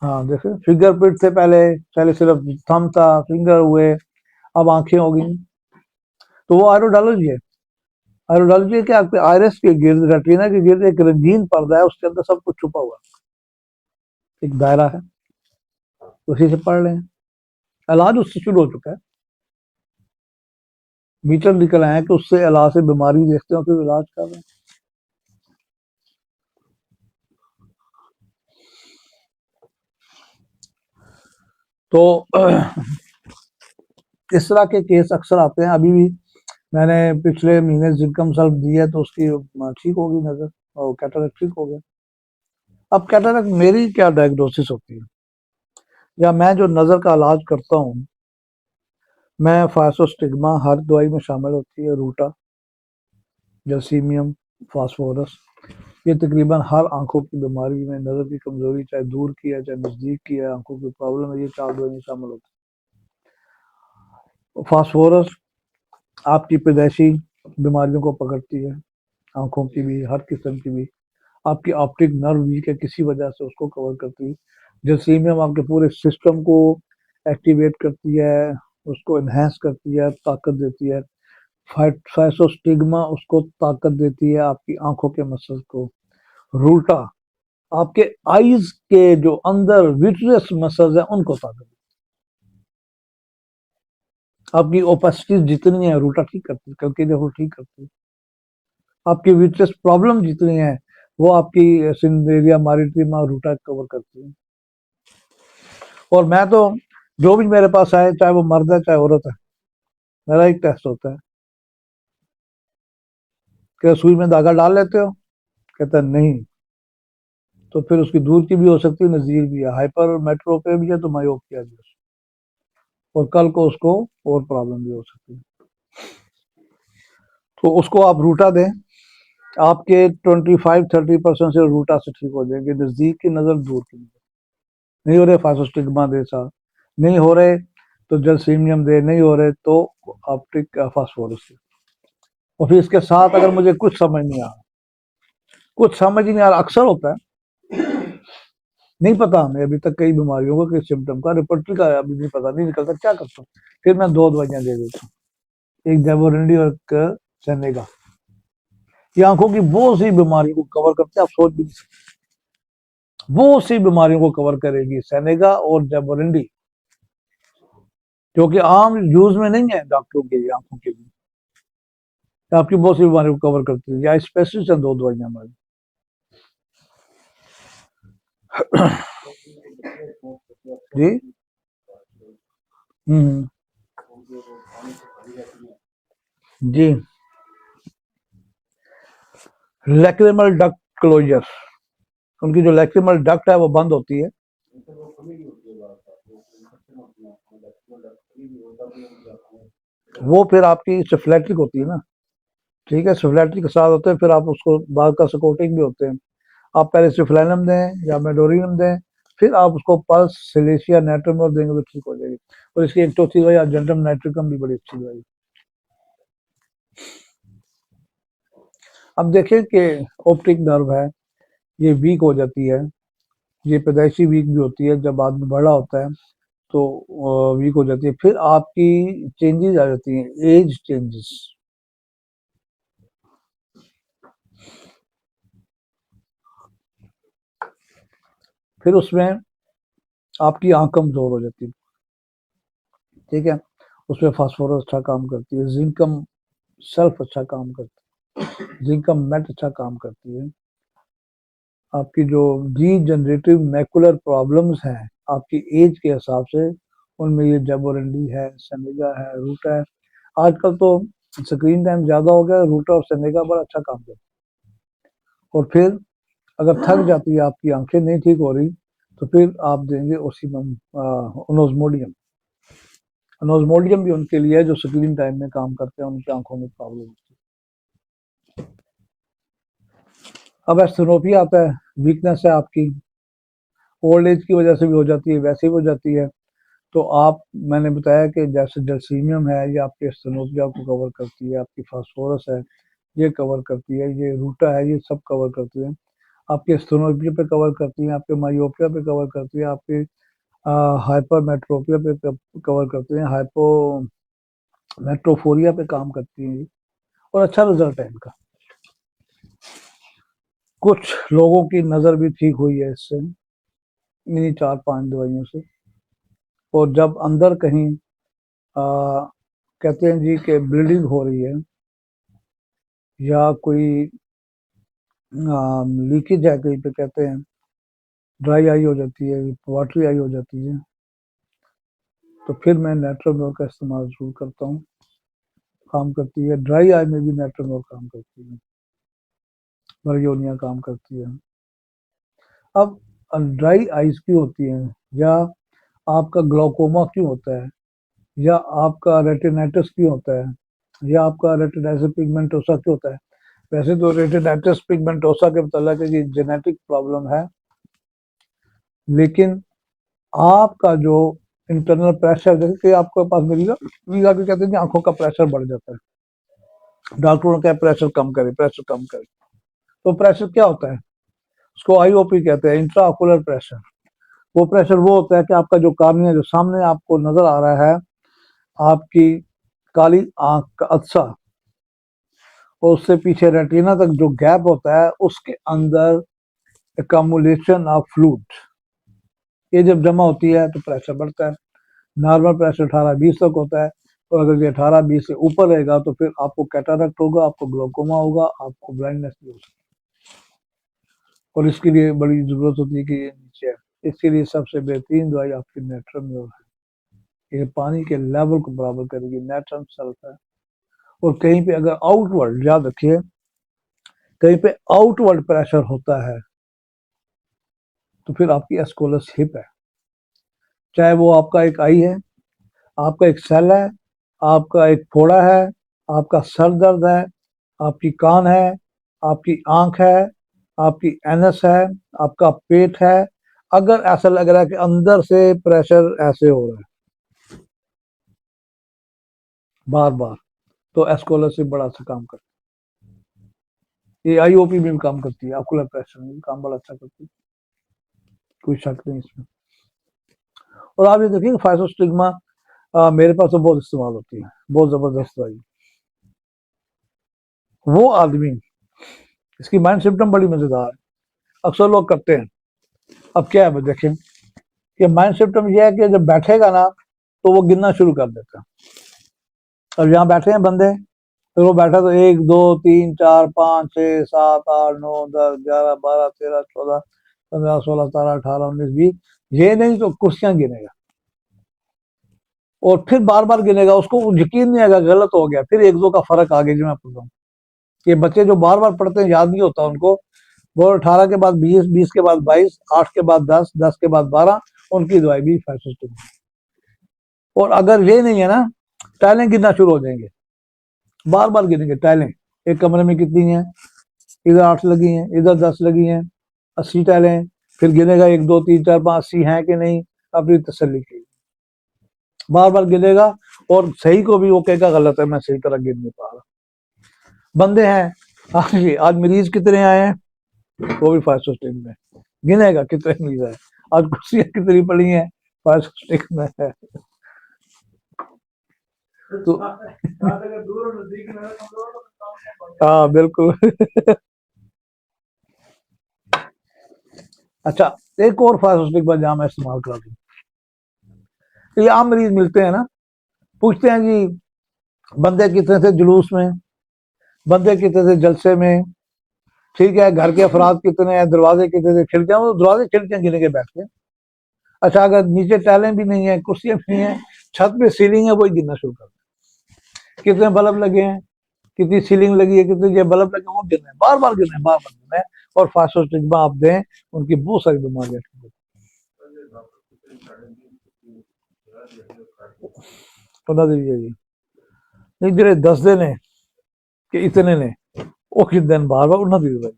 हाँ देखो, फिंगरप्रिंट से पहले पहले सिर्फ थंब था, फिंगर हुए, अब आंखें हो गई। तो वो आयरोडोलॉजी है। आयरोडोलॉजी है कि आपके आयरस के गिर्द, रेटिना के गिर्द एक रंगीन पर्दा है, उसके अंदर सब कुछ छुपा हुआ है, एक दायरा है, उसी से पढ़ लें। इलाज उससे शुरू हो चुका है, मीटर निकल आए हैं कि उससे इलाज से बीमारी देखते हो फिर इलाज कर रहे हैं। तो इस तरह के केस अक्सर आते हैं। अभी भी मैंने पिछले महीने जिंकम सल्फ दी है, तो उसकी ठीक होगी नजर, और कैटरेक्ट ठीक हो गया। अब कैटरेक्ट मेरी क्या डायग्नोसिस होती है, या मैं जो नजर का इलाज करता हूँ, मैं फाइसोस्टिग्मा हर दवाई में शामिल होती है, रूटा, जर्सीमियम, फास्फोरस, ये तकरीबन हर आंखों की बीमारी में, नज़र की कमजोरी चाहे दूर की है चाहे नज़दीक की है, आंखों की प्रॉब्लम है, ये 4 दवाई में शामिल होती है। फास्फोरस आपकी पैदाइशी बीमारियों को पकड़ती है, आंखों की भी, हर किस्म की भी। आपकी ऑप्टिक नर्व वीक है किसी वजह से, उसको कवर करती है। जर्सीमियम आपके पूरे सिस्टम को एक्टिवेट करती है, उसको इन्हेंस करती है, ताकत देती है। फाइसोस्टिग्मा उसको ताकत देती है, आपकी आंखों के मसल को। रूटा आपके आईज के जो अंदर विट्रियस मसल्स हैं उनको ताकत देती है। आपकी ओपेसिटी जितनी है रूटा ठीक करती है, करके देखो ठीक करती है। आपकी विट्रियस प्रॉब्लम जितनी है वो आपकी सिंडेरिया मारिटिमा रूटा कवर करती है। और मैं तो जो भी मेरे पास आए, चाहे वो मर्द है चाहे औरत है, मेरा एक टेस्ट होता है कि सुई में धागा डाल लेते हो, कहता है नहीं, तो फिर उसकी दूर की भी हो सकती है, नजदीक भी है, हाइपर मेट्रोपे भी है, तो मायोपिया भी है, और कल को उसको और प्रॉब्लम भी हो सकती है। तो उसको आप रूटा दें, आपके 25-30% से रूटा से ठीक हो जाएंगे, नजदीक की नजर, दूर की नजर। नहीं हो रहे फाइसोस्टिग्मा दे साहब, नहीं हो रहे तो जलसीमियम दे, नहीं हो रहे तो ऑप्टिक फास्फोरस दे। और फिर इसके साथ अगर मुझे कुछ समझ नहीं आ रहा, कुछ समझ ही नहीं आ रहा, अक्सर होता है, नहीं पता हमें अभी तक कई बीमारियों का, कई सिम्टम का, रिपोर्टरी का अभी नहीं पता, नहीं निकलता, क्या करता हूँ, फिर मैं 2 दवाइयां दे देता हूँ, एक डेवोरेंडी और एक सेनेगा। ये आंखों की बहुत सी बीमारियों को कवर करते हैं, आप सोच भी नहीं सकते, बहुत सी बीमारियों को कवर करेगी सेनेगा और डेवोरेंडी, जो कि आम यूज में नहीं है डॉक्टरों के लिए, आंखों के लिए, आपकी बहुत सी बीमारियों को कवर करती है। या स्पेशलिस्ट है 2 दवाइयां हमारी। जी। हम्म। जी। लैक्रिमल डक्ट क्लोजर, उनकी जो लैक्रिमल डक्ट है वो बंद होती है। वो फिर आपकी सिफ्लेटिक होती है ना, ठीक है, सिफ्लेटिक के साथ होते हैं, फिर आप उसको बाहर का सकोटिक भी होते हैं, आप पहले सिफलाइनम दें या मेडोरिनम दें, फिर आप उसको पल्स सिलेशिया नाइट्रोमोर देंगे तो ठीक हो जाएगी। और इसकी एक चौथी दवाई अर्जेंटम नाइट्रिकम भी बड़ी अच्छी दवाई। अब देखें कि ऑप्टिक नर्व है, ये वीक हो जाती है, ये पैदाइशी वीक भी होती है, जब आदमी बड़ा होता है तो वीक हो जाती है। फिर आपकी चेंजेस आ जाती हैं, एज चेंजेस। फिर उसमें आपकी आंख कमजोर हो जाती है, ठीक है। उसमें फास्फोरस अच्छा काम करती है, जिंकम सल्फ अच्छा काम करती है, जिंकम मेट अच्छा काम करती है। आपकी जो डी जनरेटिव मैकुलर प्रॉब्लम्स हैं आपकी एज के हिसाब से, उनमें ये जबोरंडी है, सेनेगा है, रूटा है। आजकल तो स्क्रीन टाइम ज़्यादा हो गया, रूटा और सेनेगा बड़ा अच्छा काम करता है। और फिर अगर थक जाती है आपकी आंखें नहीं ठीक हो रही, तो फिर आप देंगे ओसिमम ओनोजमोडियम। ओनोजमोडियम भी उनके लिए है जो स्क्रीन टाइम में काम करते हैं, उनकी आंखों में प्रॉब्लम होती है। अब एस्थेनोपिया आता है, वीकनेस है आपकी, ओल्ड एज की वजह से भी हो जाती है, वैसे भी हो जाती है। तो आप, मैंने बताया कि जैसे जर्सीमियम है, ये आपके एस्थेनोपिया को कवर करती है, आपकी फास्फोरस है ये कवर करती है, ये रूटा है ये सब कवर करती है। आपके एस्थेनोपिया पे कवर करती है, आपके मायोपिया पे कवर करती है, आपके हाइपरमेट्रोपिया पे कवर करती है, हाइपोमेट्रोफोरिया पे काम करती है, और अच्छा रिजल्ट है इनका। कुछ लोगों की नज़र भी ठीक हुई है इससे, इन्हीं 4-5 दवाइयों से। और जब अंदर कहीं कहते हैं जी कि ब्लीडिंग हो रही है या कोई लीकेज है कहीं पे, कहते हैं ड्राई आई हो जाती है, वाटरी आई हो जाती है, तो फिर मैं नेट्रोमोर का इस्तेमाल जरूर करता हूँ, काम करती है। ड्राई आई में भी नेट्रोमोर काम करती है, वर्योनिया काम करती है। अब ड्राई आइज क्यों होती है, या आपका ग्लाउकोमा क्यों होता है, या आपका रेटिनाइटिस क्यों होता है, या आपका रेटिनाइटिस पिगमेंटोसा क्यों होता है? वैसे तो रेटिनाइटिस पिगमेंटोसा के मतलब है कि जेनेटिक प्रॉब्लम है, लेकिन आपका जो इंटरनल प्रेशर, जैसे कि आपके पास वीगा के कहते हैं कि आंखों का प्रेशर बढ़ जाता है, डॉक्टरों का प्रेशर कम करे, प्रेशर कम करे। तो प्रेशर क्या होता है? उसको आईओपी कहते हैं, इंट्रा ऑकुलर प्रेशर। वो प्रेशर वो होता है कि आपका जो कार्निया, जो सामने आपको नजर आ रहा है, आपकी काली आंख का अदसा, और उससे पीछे रेटिना तक जो गैप होता है, उसके अंदर एकमुलेशन ऑफ फ्लूइड, ये जब जमा होती है तो प्रेशर बढ़ता है। नॉर्मल प्रेशर 18-20 तक होता है, और अगर ये 18-20 से ऊपर रहेगा तो फिर आपको कैटरेक्ट होगा, आपको ग्लोकोमा होगा, आपको ब्लाइंडनेस भी हो सकती है। और इसके लिए बड़ी जरूरत होती है कि ये नीचे है। इसके लिए सबसे बेहतरीन दवाई आपकी नेट्रम है, ये पानी के लेवल को बराबर करेगी, नेट्रम सल्फ है। और कहीं पे अगर आउटवर्ड, याद रखिए, कहीं पे आउटवर्ड प्रेशर होता है तो फिर आपकी एस्कोलस हिप है, चाहे वो आपका एक आई है, आपका एक सेल है, आपका एक फोड़ा है, आपका सर दर्द है, आपकी कान है, आपकी आंख है, आपकी एनस है, आपका पेट है। अगर ऐसा लग रहा है कि अंदर से प्रेशर ऐसे हो रहा है बार बार, तो एस्कोलरशिप बड़ा अच्छा काम करती है। ये आईओपी में भी काम करती है, ऑकुलर प्रेशर में भी काम बड़ा अच्छा करती है, कोई शक नहीं इसमें। और आप ये देखिए फाइसोस्टिग्मा मेरे पास तो बहुत इस्तेमाल होती है, बहुत जबरदस्त दवाई। वो आदमी, इसकी माइंड सिम्टम बड़ी मजेदार है, अक्सर लोग करते हैं। अब क्या है देखें, ये माइंड सिम्टम ये है कि जब बैठेगा ना तो वो गिनना शुरू कर देता है। अब यहाँ बैठे हैं बंदे, तो वो बैठा तो 1 2 3 4 5 6 7 8 9 10 11 12 13 14 15 16 17 18 19 20, ये नहीं तो कुर्सियां गिनेगा, और फिर बार बार गिनेगा, उसको यकीन नहीं आएगा गलत हो गया, फिर 1-2 का फर्क आ गया। जो मैं पूछता हूँ, ये बच्चे जो बार बार पढ़ते हैं याद नहीं होता उनको, वो 18 के बाद 20, 20 के बाद 22, 8 के बाद 10, 10 के बाद 12, उनकी दवाई भी फैसिलिटी। और अगर ये नहीं है ना, टाइलें गिनना शुरू हो जाएंगे, बार बार गिनेंगे टाइलें, एक कमरे में कितनी है, इधर 8 लगी हैं, इधर 10 लगी हैं, 80 टैलें, फिर गिनेगा 1 2 3 4 5 80 हैं कि नहीं, अपनी तसल्ली की बार बार गिनेगा, और सही को भी वो कहेगा गलत है, मैं सही तरह गिन नहीं पा रहा। बंदे हैं आज मरीज कितने आए हैं, वो भी 500 में गिनेगा कितने मरीज आए, आज कुर्सियां कितनी पड़ी हैं 500 में है। तो हाँ बिल्कुल अच्छा, एक और 500 पर जहाँ मैं इस्तेमाल कर दूँ, तो ये आम मरीज मिलते हैं ना, पूछते हैं जी बंदे कितने थे जुलूस में, बंदे कितने थे जलसे में, ठीक है, घर के अफराद कितने हैं, दरवाजे कितने थे, खिड़कियां, वो दरवाजे खिड़कियां गिने के बैठते हैं। अच्छा, अगर नीचे टाइलें भी नहीं है, कुर्सियां भी नहीं है, छत पे सीलिंग है, वही गिनना शुरू कर, कितने बल्ब लगे हैं, कितनी सीलिंग लगी है, कितने ये बल्ब लगे, वो गिनना है, बार बार गिनना है, बार बार गिनना है, और फास्टो स्टिग्मा आप दें, उनकी बहुत सारी बीमारियां बता दीजिए जी। नहीं जरे 10 दिन है कि इतने ने वो किस दिन बार बार उन्ना दी भाई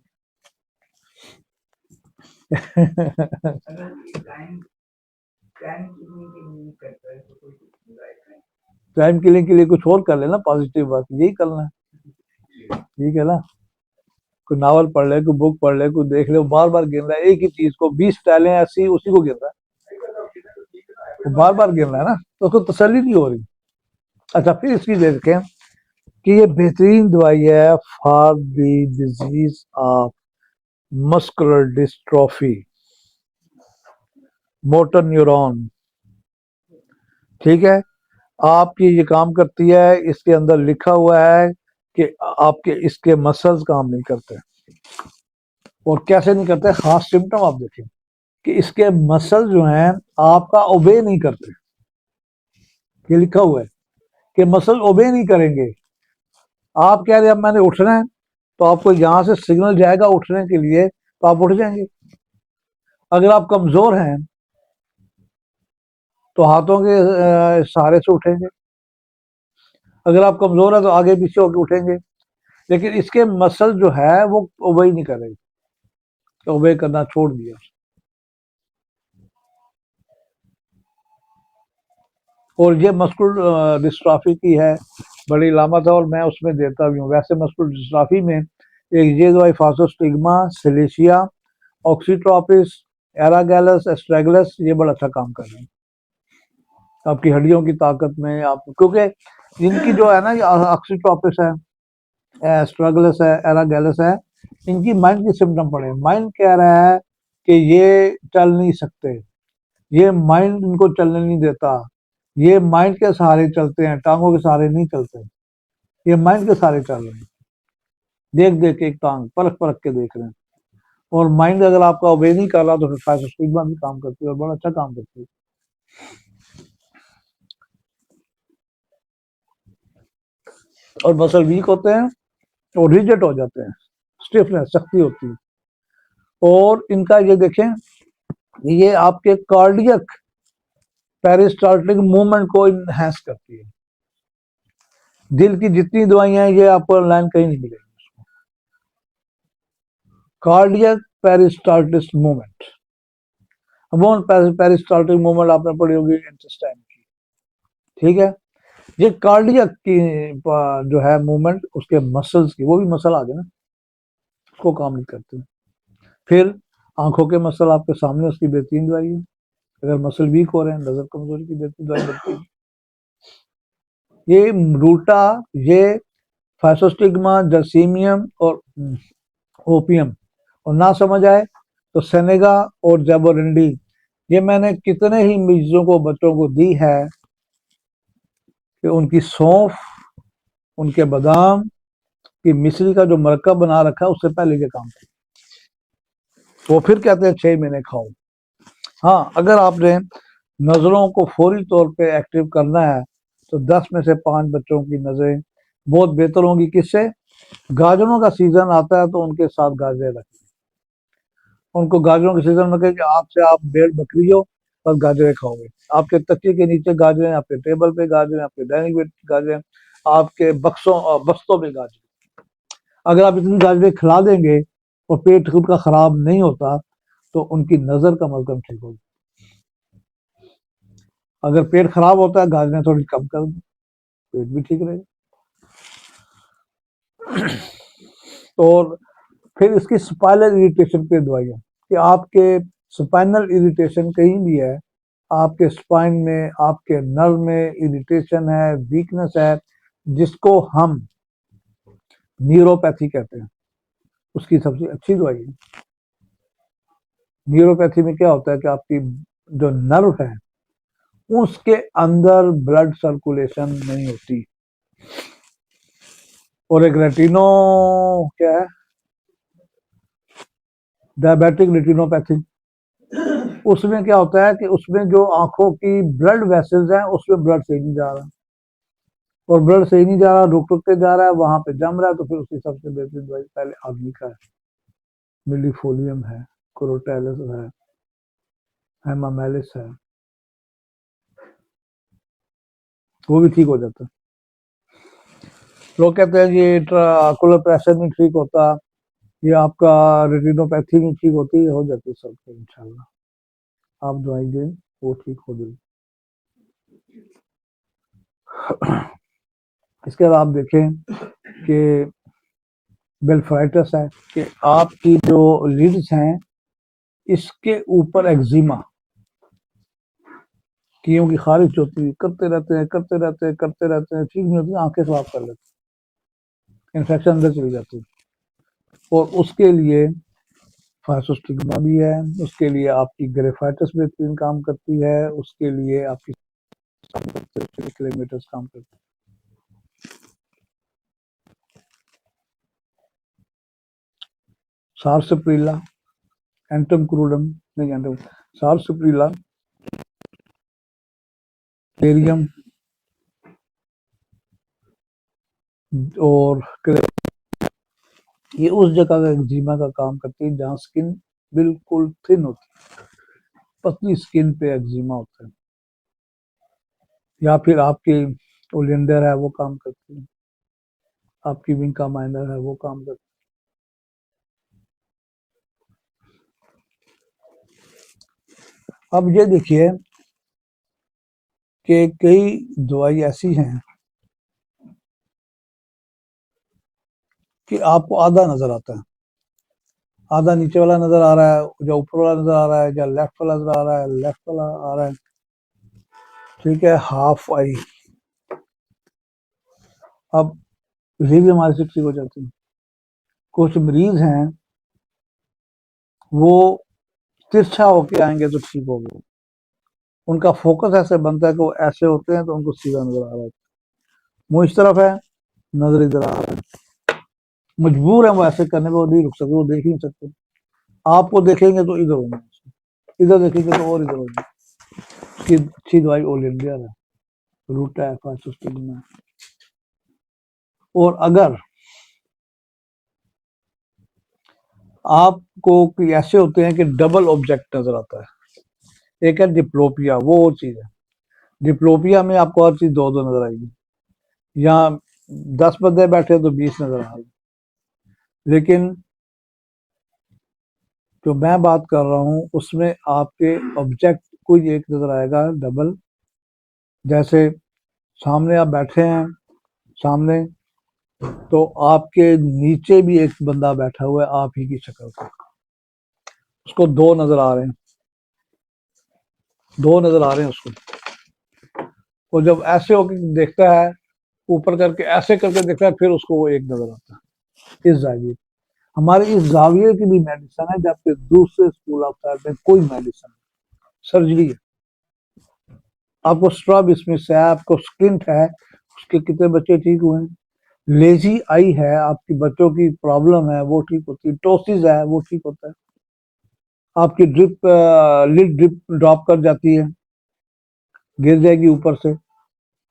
टाइम किलिंग के लिए कुछ और कर लेना, पॉजिटिव बात यही करना है, ठीक है ना, कोई नावल पढ़ ले, कोई बुक पढ़ ले, कोई देख ले, बार बार गिन रहा है एक ही चीज को, 20 टाइलें ऐसी उसी को गिन रहा है, बार बार गिन रहा है ना, तो उसको तसल्ली नहीं हो रही। अच्छा, फिर इसकी देखें कि ये बेहतरीन दवाई है for the disease of muscular dystrophy, motor neuron, ठीक है, आपकी ये काम करती है, इसके अंदर लिखा हुआ है कि आपके इसके मसल्स काम नहीं करते, और कैसे नहीं करते, खास सिम्टम आप देखें कि इसके मसल जो हैं आपका ओबे नहीं करते, ये लिखा हुआ है कि मसल ओबे नहीं करेंगे। आप कह रहे अब मैंने उठना है, तो आपको यहां से सिग्नल जाएगा उठने के लिए, तो आप उठ जाएंगे। अगर आप कमजोर हैं तो हाथों के सहारे से उठेंगे, अगर आप कमजोर है तो आगे पीछे होकर उठेंगे, लेकिन इसके मसल जो है वो ओबे नहीं करेंगे, तो ओबे करना छोड़ दिया। और ये मस्कुलर डिस्ट्राफी की है बड़ी लामत है, और मैं उसमें देता भी हूँ। वैसे मस्कुलर डिस्ट्राफी में एक ये दवाई फासोस्टिग्मा, सिलेशिया, ऑक्सीट्रोपिस, एरागैलस, एस्ट्रेगलस, ये बड़ा अच्छा काम कर रहे हैं आपकी हड्डियों की ताकत में। आप क्योंकि इनकी जो है ना, ऑक्सीट्रोपिस है, एस्ट्रेगलस है, एरागैलस है, इनकी माइंड की सिम्टम पड़े, माइंड कह रहा है कि ये चल नहीं सकते, ये माइंड इनको चलने नहीं देता, ये माइंड के सहारे चलते हैं, टांगों के सहारे नहीं चलते, ये माइंड के सहारे चल रहे हैं, देख देख के एक टांग परख परख के देख रहे हैं, और माइंड अगर आपका ओबे नहीं कर रहा तो फिर फाइसोस्टिग्मा भी काम करती है, और बड़ा अच्छा काम करती है। और मसल वीक होते हैं और रिजिड हो जाते हैं, स्टिफनेस, सख्ती होती है। और इनका ये देखें, ये आपके कार्डियक पेरिस्टाल्टिक मूवमेंट को इनहेंस करती है। दिल की जितनी दवाइयां हैं ये आपको ऑनलाइन कहीं नहीं मिलेगी। कार्डियक पेरिस्टाल्टिस मूवमेंट, पेरिस्टाल्टिक मूवमेंट आपने पढ़ी होगी इंटेस्टाइन की, ठीक है, ये कार्डियक की जो है मूवमेंट, उसके मसल्स की, वो भी मसल आ गए ना, उसको काम नहीं करते। फिर आंखों के मसल आपके सामने, उसकी बेहतरीन दवाई है, अगर मसल वीक हो रहे हैं, नजर कमजोरी की बेहतरीन दवाई मिलती है। ये रूटा, ये फाइसोस्टिग्मा, जर्सीमियम और ओपियम, और ना समझ आए तो सेनेगा और जैबोरिंडी, ये मैंने कितने ही मरीजों को, बच्चों को दी है कि उनकी सौंफ, उनके बादाम की मिश्री का जो मरकब बना रखा है उससे पहले के काम थे, वो फिर कहते हैं 6 महीने खाओ। हाँ, अगर आपने नजरों को फौरी तौर पे एक्टिव करना है तो 10 में से 5 बच्चों की नजरें बहुत बेहतर होंगी। किससे? गाजरों का सीजन आता है तो उनके साथ गाजरें रखें, उनको गाजरों के सीजन में कहें कि आपसे आप भेड़ बकरी हो और गाजरें खाओगे, आपके तकिए के नीचे गाजरें, आपके टेबल पे गाजरें, आपके डाइनिंग पे गाजरें, आपके बस्तों में गाजरें। अगर आप इतनी गाजरें खिला देंगे और पेट खुद का खराब नहीं होता तो उनकी नजर कम अज कम ठीक होगी। अगर पेट खराब होता है, गाजरें थोड़ी कम कर दो, पेट भी ठीक रहेगा। और फिर इसकी स्पाइनल इरिटेशन पे दवाइयाँ, कि आपके स्पाइनल इरिटेशन कहीं भी है, आपके स्पाइन में, आपके नर्व में इरिटेशन है, वीकनेस है, जिसको हम न्यूरोपैथी कहते हैं, उसकी सबसे अच्छी दवाई है। न्यूरोपैथी में क्या होता है कि आपकी जो नर्व है उसके अंदर ब्लड सर्कुलेशन नहीं होती। और एक रेटिनो क्या है, डायबिटिक रेटिनोपैथी, उसमें क्या होता है कि उसमें जो आंखों की ब्लड वेसल्स हैं उसमें ब्लड सही नहीं जा रहा, और ब्लड सही नहीं जा रहा, रुक रुक के जा रहा है, वहां पे जम रहा है, तो फिर उसकी सबसे बेहतरीन दवाई पहले आदमी का है, मिलीफोलियम है, क्रोटेलस है, हेमामेलिस है, वो भी ठीक हो जाता है। लोग कहते हैं कि इंट्राकुलर प्रेशर नहीं ठीक होता, ये आपका रेटिनोपैथी नहीं ठीक होती, हो जाती है सबको इंशाल्लाह, आप दवाई दें वो ठीक हो जाएगी। इसके बाद आप देखें कि बेल्फराइटिस है, कि आपकी जो लिड्स हैं इसके ऊपर एक्जिमा, कीओं की खारिश होती है, करते रहते हैं करते रहते हैं करते रहते हैं, ठीक नहीं होती, आंखें खराब कर लेते हैं, इन्फेक्शन अंदर चली जाती है। और उसके लिए फाइसोस्टिग्मा भी है, उसके लिए आपकी ग्रेफाइटिस बेहतरीन काम करती है, उसके लिए आपकी किलोमीटर काम करती है। सारसप्रीला, एंटम क्रूडम, नहीं एंटम, सारसप्रीला, टेरियम और ये उस जगह का एक्जिमा का काम करती है जहाँ स्किन बिल्कुल थिन होती है, पतली स्किन पे एक्जिमा होता है, या फिर आपकी ओलियंडर है वो काम करती है, आपकी विंका माइनर है वो काम करती है। अब ये देखिए कि कई दवाई ऐसी हैं कि आपको आधा नजर आता है, आधा नीचे वाला नजर आ रहा है, या ऊपर वाला नजर आ रहा है, या लेफ्ट वाला नजर आ रहा है, लेफ्ट वाला आ रहा है, ठीक है, हाफ आई। अब ये भी हमारे से ठीक हो जाती है। कुछ मरीज हैं वो तिरछा होके आएंगे तो ठीक हो गए, उनका फोकस ऐसे बनता है कि वो ऐसे होते हैं तो उनको सीधा नजर आ रहा है, मुंह इस तरफ है, नजर इधर आ रहा है, मजबूर है वो ऐसे करने में, वो नहीं रुक सकते, वो देख ही नहीं सकते, आपको देखेंगे तो इधर होंगे, इधर देखेंगे तो और इधर होंगे। उसकी अच्छी दवाई ओलियंडर है, रूटा है, फाइसोस्टिग्मा है। और अगर आपको ऐसे होते हैं कि डबल ऑब्जेक्ट नजर आता है, एक है डिप्लोपिया, वो और चीज है, डिप्लोपिया में आपको हर चीज दो दो नजर आएगी, यहाँ 10 बंदे बैठे तो 20 नजर आ रहे, लेकिन जो मैं बात कर रहा हूँ उसमें आपके ऑब्जेक्ट कोई एक नजर आएगा डबल, जैसे सामने आप बैठे हैं, सामने तो आपके नीचे भी एक बंदा बैठा हुआ है आप ही की शक्ल का, उसको दो नजर आ रहे हैं, दो नजर आ रहे हैं उसको, वो जब ऐसे होकर देखता है, ऊपर करके ऐसे करके देखता है, फिर उसको वो एक नजर आता है। इस जाविये, हमारे इस जाविये की भी मेडिसिन है, जबकि दूसरे स्कूल ऑफ थॉट में कोई मेडिसिन, सर्जरी है। आपको स्ट्रॉब स्मिथ है, आपको स्क्लिंट है, उसके कितने बच्चे ठीक हुए हैं, लेजी आई है, आपकी बच्चों की प्रॉब्लम है वो ठीक होती है, टोसिस है वो ठीक होता है, आपकी ड्रिप लिड ड्रिप ड्रॉप कर जाती है, गिर जाएगी ऊपर से,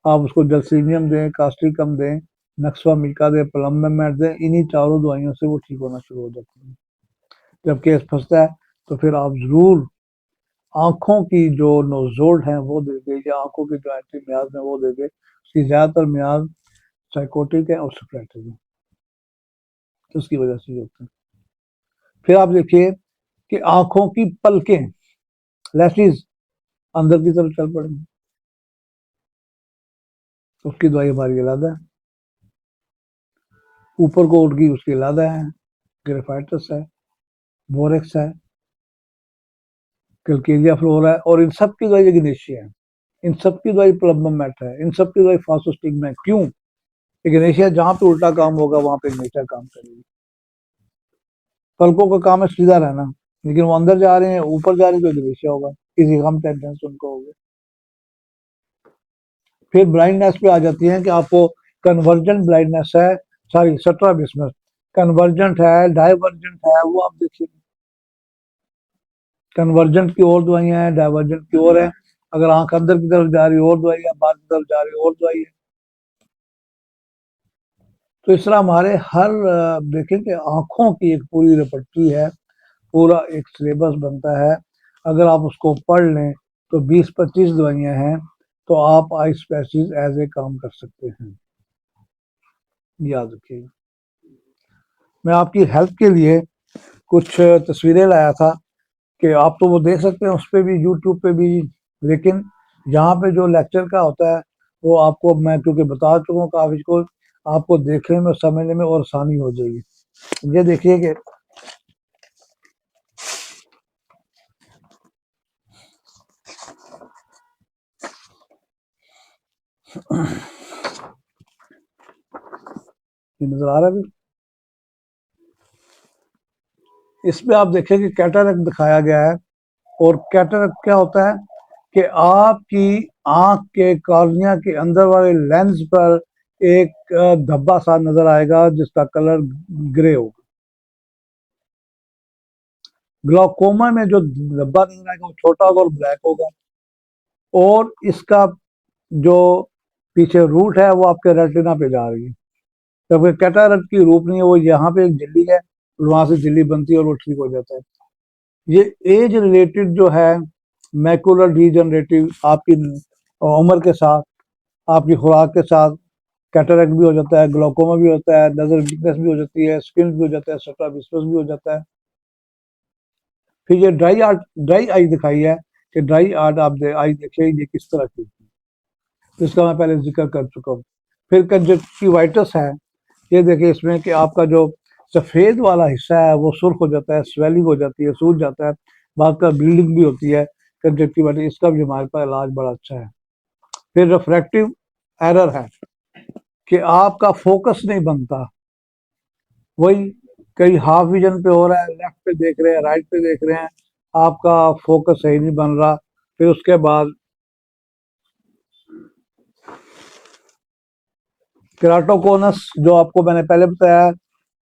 आप उसको जलसीनियम दें, कास्टिकम दें, नक्सवा मिल्का दें, प्लम्बेमेट दें, इन्हीं चारों दवाइयों से वो ठीक होना शुरू हो जाती है। जब केस फंसता है तो फिर आप जरूर आंखों की जो नोजोल्ड है वो दे दे, या आंखों की जो एंटी मियाज है वो दे दे, उसकी ज्यादातर मियाज साइकोटिक है और सिक्रेटिक है, तो उसकी वजह से होता है। फिर आप देखिए कि आंखों की पलकें, लैशेज अंदर की तरफ चल पड़ेंगी, उसकी दवाई हमारी अलग है। ऊपर को उठ गई उसकी अलग है, ग्रेफाइटिस है, बोरेक्स है, कैलकेरिया फ्लोरा है, और इन सब की दवाई इग्नेशिया है, इन सब की दवाई प्लम्बोमेट है, इन सब की दवाई फासोस्टिग्मा है। क्यों? इग्नेशिया जहां पे उल्टा काम होगा वहां पे इग्नेशिया काम करेगी। पलकों का काम है सीधा रहना, लेकिन वो अंदर जा रहे हैं, ऊपर जा रहे हैं, तो इग्नेशिया होगा, इसी कम टेंशन से उनको होगा। फिर ब्लाइंडनेस पे आ जाती है कि आपको कन्वर्जेंट ब्लाइंडनेस है, सॉरी स्ट्रैबिस्मस, कन्वर्जेंट है, डाइवर्जेंट है, वो आप देखिए। कन्वर्जेंट की और दवाइयां हैं, डाइवर्जेंट की और है। अगर आंख अंदर की तरफ जा रही है और दवाई है, बाहर की तरफ जा रही है और दवाई है। तो इस तरह हमारे हर देखें कि आंखों की एक पूरी रेपर्टरी है, पूरा एक सिलेबस बनता है। अगर आप उसको पढ़ लें तो 20-25 दवाइयां हैं, तो आप आई स्पेसिस एज ए काम कर सकते हैं, याद रखिएगा। मैं आपकी हेल्प के लिए कुछ तस्वीरें लाया था कि आप तो वो देख सकते हैं उस पर भी, यूट्यूब पे भी, लेकिन यहाँ पे जो लेक्चर का होता है वो आपको मैं क्योंकि बता चुका हूँ काफी को, आपको देखने में समझने में और आसानी हो जाएगी। ये देखिए कि ये नजर आ रहा है भी, इसमें आप देखें कि कैटरैक्ट दिखाया गया है। और कैटरैक्ट क्या होता है कि आपकी आंख के कॉर्निया के अंदर वाले लेंस पर एक धब्बा सा नजर आएगा जिसका कलर ग्रे होगा। ग्लाउकोमा में जो धब्बा नजर आएगा वो छोटा होगा और ब्लैक होगा। और इसका जो पीछे रूट है वो आपके रेटिना पे जा रही है, जबकि कैटरैक्ट की रूट नहीं है, वो यहाँ पे एक झिल्ली है, वहां से झिल्ली बनती है और वो ठीक हो जाता है। ये एज रिलेटेड जो है, मैकुलर डीजनरेटिव, आपकी उम्र के साथ, आपकी खुराक के साथ कैटरैक्ट भी हो जाता है, ग्लाउकोमा भी होता है, नजर वीकनेस भी हो जाती है, स्किन भी हो जाता है, स्ट्रैबिस्मस भी हो जाता है। फिर ये ड्राई आई दिखाई है कि ड्राई आई देखिए ये किस तरह की, जिसका मैं पहले जिक्र कर चुका हूँ। फिर कंजक्टिवाइटिस है, ये देखिए इसमें कि आपका जो सफेद वाला हिस्सा है वो सुर्ख हो जाता है, स्वेलिंग हो जाती है, सूज जाता है, बाद का ब्लीडिंग भी होती है। कंजक्टिवाइटिस, इसका भी हमारे पास इलाज बड़ा अच्छा है। फिर रिफ्रैक्टिव एरर है कि आपका फोकस नहीं बनता, वही कहीं हाफ विजन पे हो रहा है, लेफ्ट पे देख रहे हैं, राइट पे देख रहे हैं, आपका फोकस सही नहीं बन रहा। फिर उसके बाद केराटोकोनस, जो आपको मैंने पहले बताया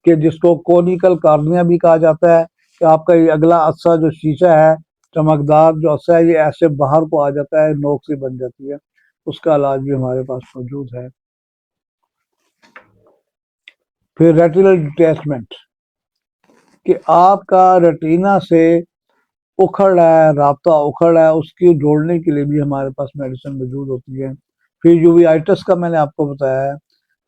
कि जिसको कोनिकल कार्निया भी कहा जाता है, कि आपका ये अगला अस्सा जो शीशा है, चमकदार जो अस्सा है, ये ऐसे बाहर को आ जाता है, नोक से बन जाती है, उसका इलाज भी हमारे पास मौजूद है। फिर रेटिनल डिटैचमेंट, कि आपका रेटिना से उखड़ रहा है, राब्ता उखड़ रहा है, उसकी जोड़ने के लिए भी हमारे पास मेडिसिन मौजूद होती है। फिर यूवीआइटिस का मैंने आपको बताया है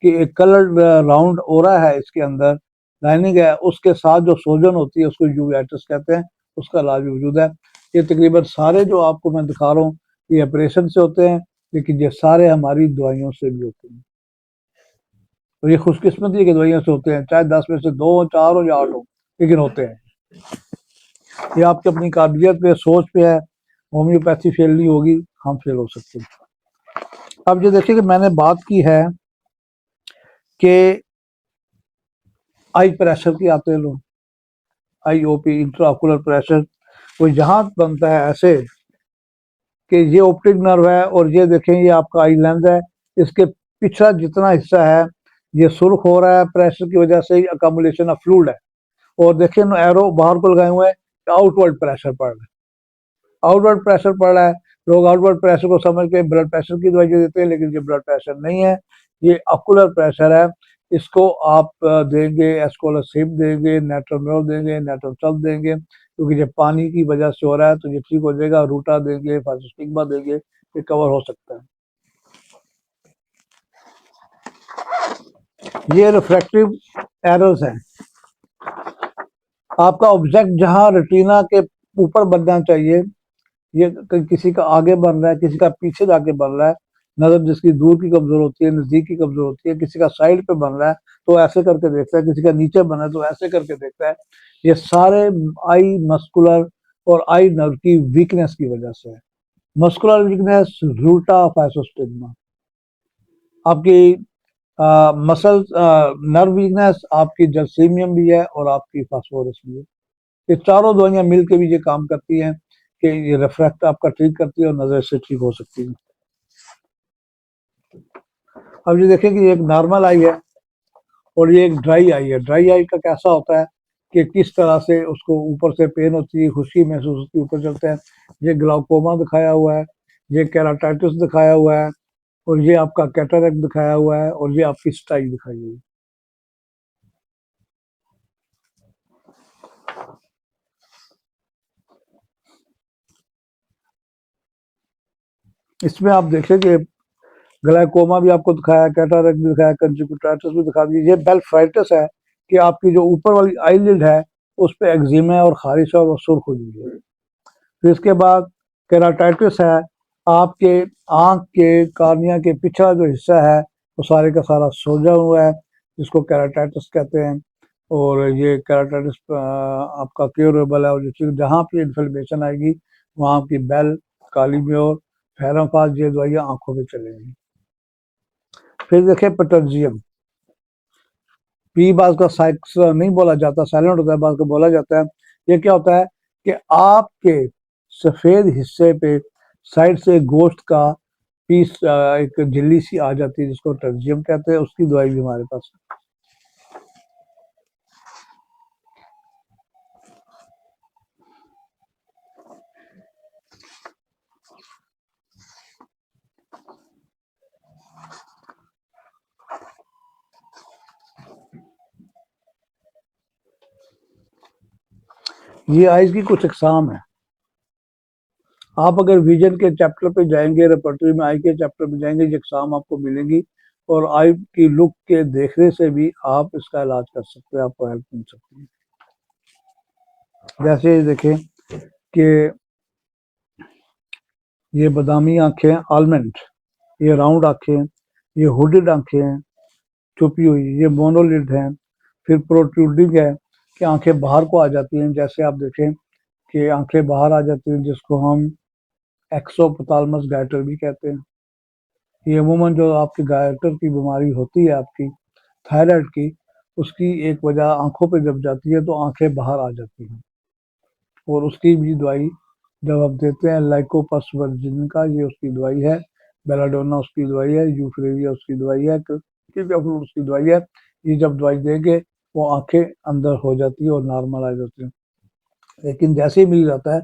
कि एक कलर्ड राउंड ओरा है इसके अंदर, लाइनिंग है, उसके साथ जो सोजन होती है उसको यूवीआइटिस कहते हैं, उसका इलाज भी मौजूद है। ये तकरीबन सारे जो आपको मैं दिखा रहा हूँ ये ऑपरेशन से होते हैं, लेकिन ये सारे हमारी दवाइयों से भी होते हैं। और ये खुशकिस्मती की दवाइयों से होते हैं, चाहे 10 में से 2 हो, 4 हो या 8 हो, लेकिन होते हैं। ये आपकी अपनी काबिलियत पे, सोच पे है। होम्योपैथी फेल नहीं होगी, हम फेल हो सकते हैं। अब ये देखिए कि मैंने बात की है कि आई प्रेशर की, आते लोग आईओपी, इंट्राऑकुलर प्रेशर, वो यहाँ बनता है ऐसे कि ये ऑप्टिक नर्व है, और ये देखें ये आपका आई लेंस है, इसके पिछला जितना हिस्सा है ये सुर्ख हो रहा है प्रेशर की वजह से, अकोमुलेशन ऑफ फ्लूइड है। और देखिए एरो बाहर को लगाए हुए हैं, आउटवर्ड प्रेशर पड़ रहा है, आउटवर्ड प्रेशर पड़ रहा है। लोग आउटवर्ड प्रेशर को समझ के ब्लड प्रेशर की दवाई देते हैं, लेकिन ये ब्लड प्रेशर नहीं है, ये ऑकुलर प्रेशर है। इसको आप देंगे, एस्कोलासिब देंगे, नेट्रोम्योल देंगे, नेट्रोसल देंगे, क्योंकि जब पानी की वजह से हो रहा है तो ये ठीक हो जाएगा। रूटा देंगे, फाइटोस्टिग्मा देंगे, ये कवर हो सकता है। ये रिफ्रैक्टिव एरर्स हैं। आपका ऑब्जेक्ट जहां रेटिना के ऊपर बनना चाहिए, ये किसी का आगे बन रहा है, किसी का पीछे जाके बन रहा है, नजर जिसकी दूर की कमजोर होती है, नजदीक की कमजोर होती है, किसी का साइड पे बन रहा है तो ऐसे करके देखता है, किसी का नीचे बना है तो ऐसे करके देखता है। ये सारे आई मस्कुलर और आई नर्व की वीकनेस की वजह से है। मस्कुलर वीकनेस, रूटा फाइसोस्टिग्मा। आपकी मसल नर्व वीकनेस, आपकी जलसीमियम भी है और आपकी फास्फोरस भी है। ये चारों दवाइयां मिलकर भी ये काम करती हैं कि ये रिफ्रैक्ट आपका ठीक करती है और नजर से ठीक हो सकती है। अब ये देखें कि एक नॉर्मल आई है और ये एक ड्राई आई है। ड्राई आई का कैसा होता है कि किस तरह से उसको ऊपर से पेन होती है, खुश्की महसूस होती है, ऊपर चलते हैं। ये ग्लाउकोमा दिखाया हुआ है, ये केराटाइटिस दिखाया हुआ है, और ये आपका कैटरेक्ट दिखाया हुआ है, और ये आपकी स्टाई दिखाई हुई है। इसमें आप देखें कि ग्लाइकोमा भी आपको दिखाया, कैटरेक्ट भी दिखाया, कंजक्टिवाइटिस भी दिखा दी। ये बेल्फ्राइटिस है कि आपकी जो ऊपर वाली आईलिड है उस पे एक्जिमा है और खारिश है और वो सुर्ख हो गई है। फिर इसके बाद केराटाइटिस है, आपके आंख के कार्निया के पिछला जो हिस्सा है वो सारे का सारा सोजा हुआ है, जिसको केराटाइटिस कहते हैं। और ये केराटाइटिस आपका क्योरेबल है, और जहाँ पे इन्फ्लेमेशन आएगी वहाँ आपकी बेल, कालीम्योर, फेराफास, ये दवाइयाँ आंखों पे चलेंगी। फिर देखें पेट्रोजियम। पी बाज का साइक्स नहीं बोला जाता, साइलेंट होता है, बाज का बोला जाता है। ये क्या होता है कि आपके सफेद हिस्से पे साइड से गोश्त का पीस, एक झिल्ली सी आ जाती है जिसको टर्जियम कहते हैं, उसकी दवाई भी हमारे पास है। ये आइज की कुछ इकसाम है। आप अगर विजन के चैप्टर पे जाएंगे, रेपर्टरी में आई के चैप्टर पे जाएंगे, ये इकसाम आपको मिलेंगी, और आई की लुक के देखने से भी आप इसका इलाज कर सकते हैं, आपको हेल्प मिल सकती है। जैसे देखें कि ये बादामी आंखें, आलमंड, ये राउंड आंखें, ये हुडेड आंखें हैं छुपी हुई, ये मोनोलिड हैं। फिर प्रोट्रूडिंग है कि आंखें बाहर को आ जाती हैं, जैसे आप देखें कि आंखें बाहर आ जाती हैं, जिसको हम एक्सोपथालमस गाइटर भी कहते हैं। ये अमूमन जो आपकी गाइटर की बीमारी होती है, आपकी थायराइड की, उसकी एक वजह आंखों पे जब जाती है तो आंखें बाहर आ जाती हैं, और उसकी भी दवाई जब आप देते हैं, लाइकोपस वर्जिन का ये उसकी दवाई है, बेलाडोना उसकी दवाई है, यूफरेविया उसकी दवाई है, उसकी दवाई है। ये जब दवाई देंगे वो आंखें अंदर हो जाती है और नॉर्मल आ जाती है। लेकिन जैसे ही मिल जाता है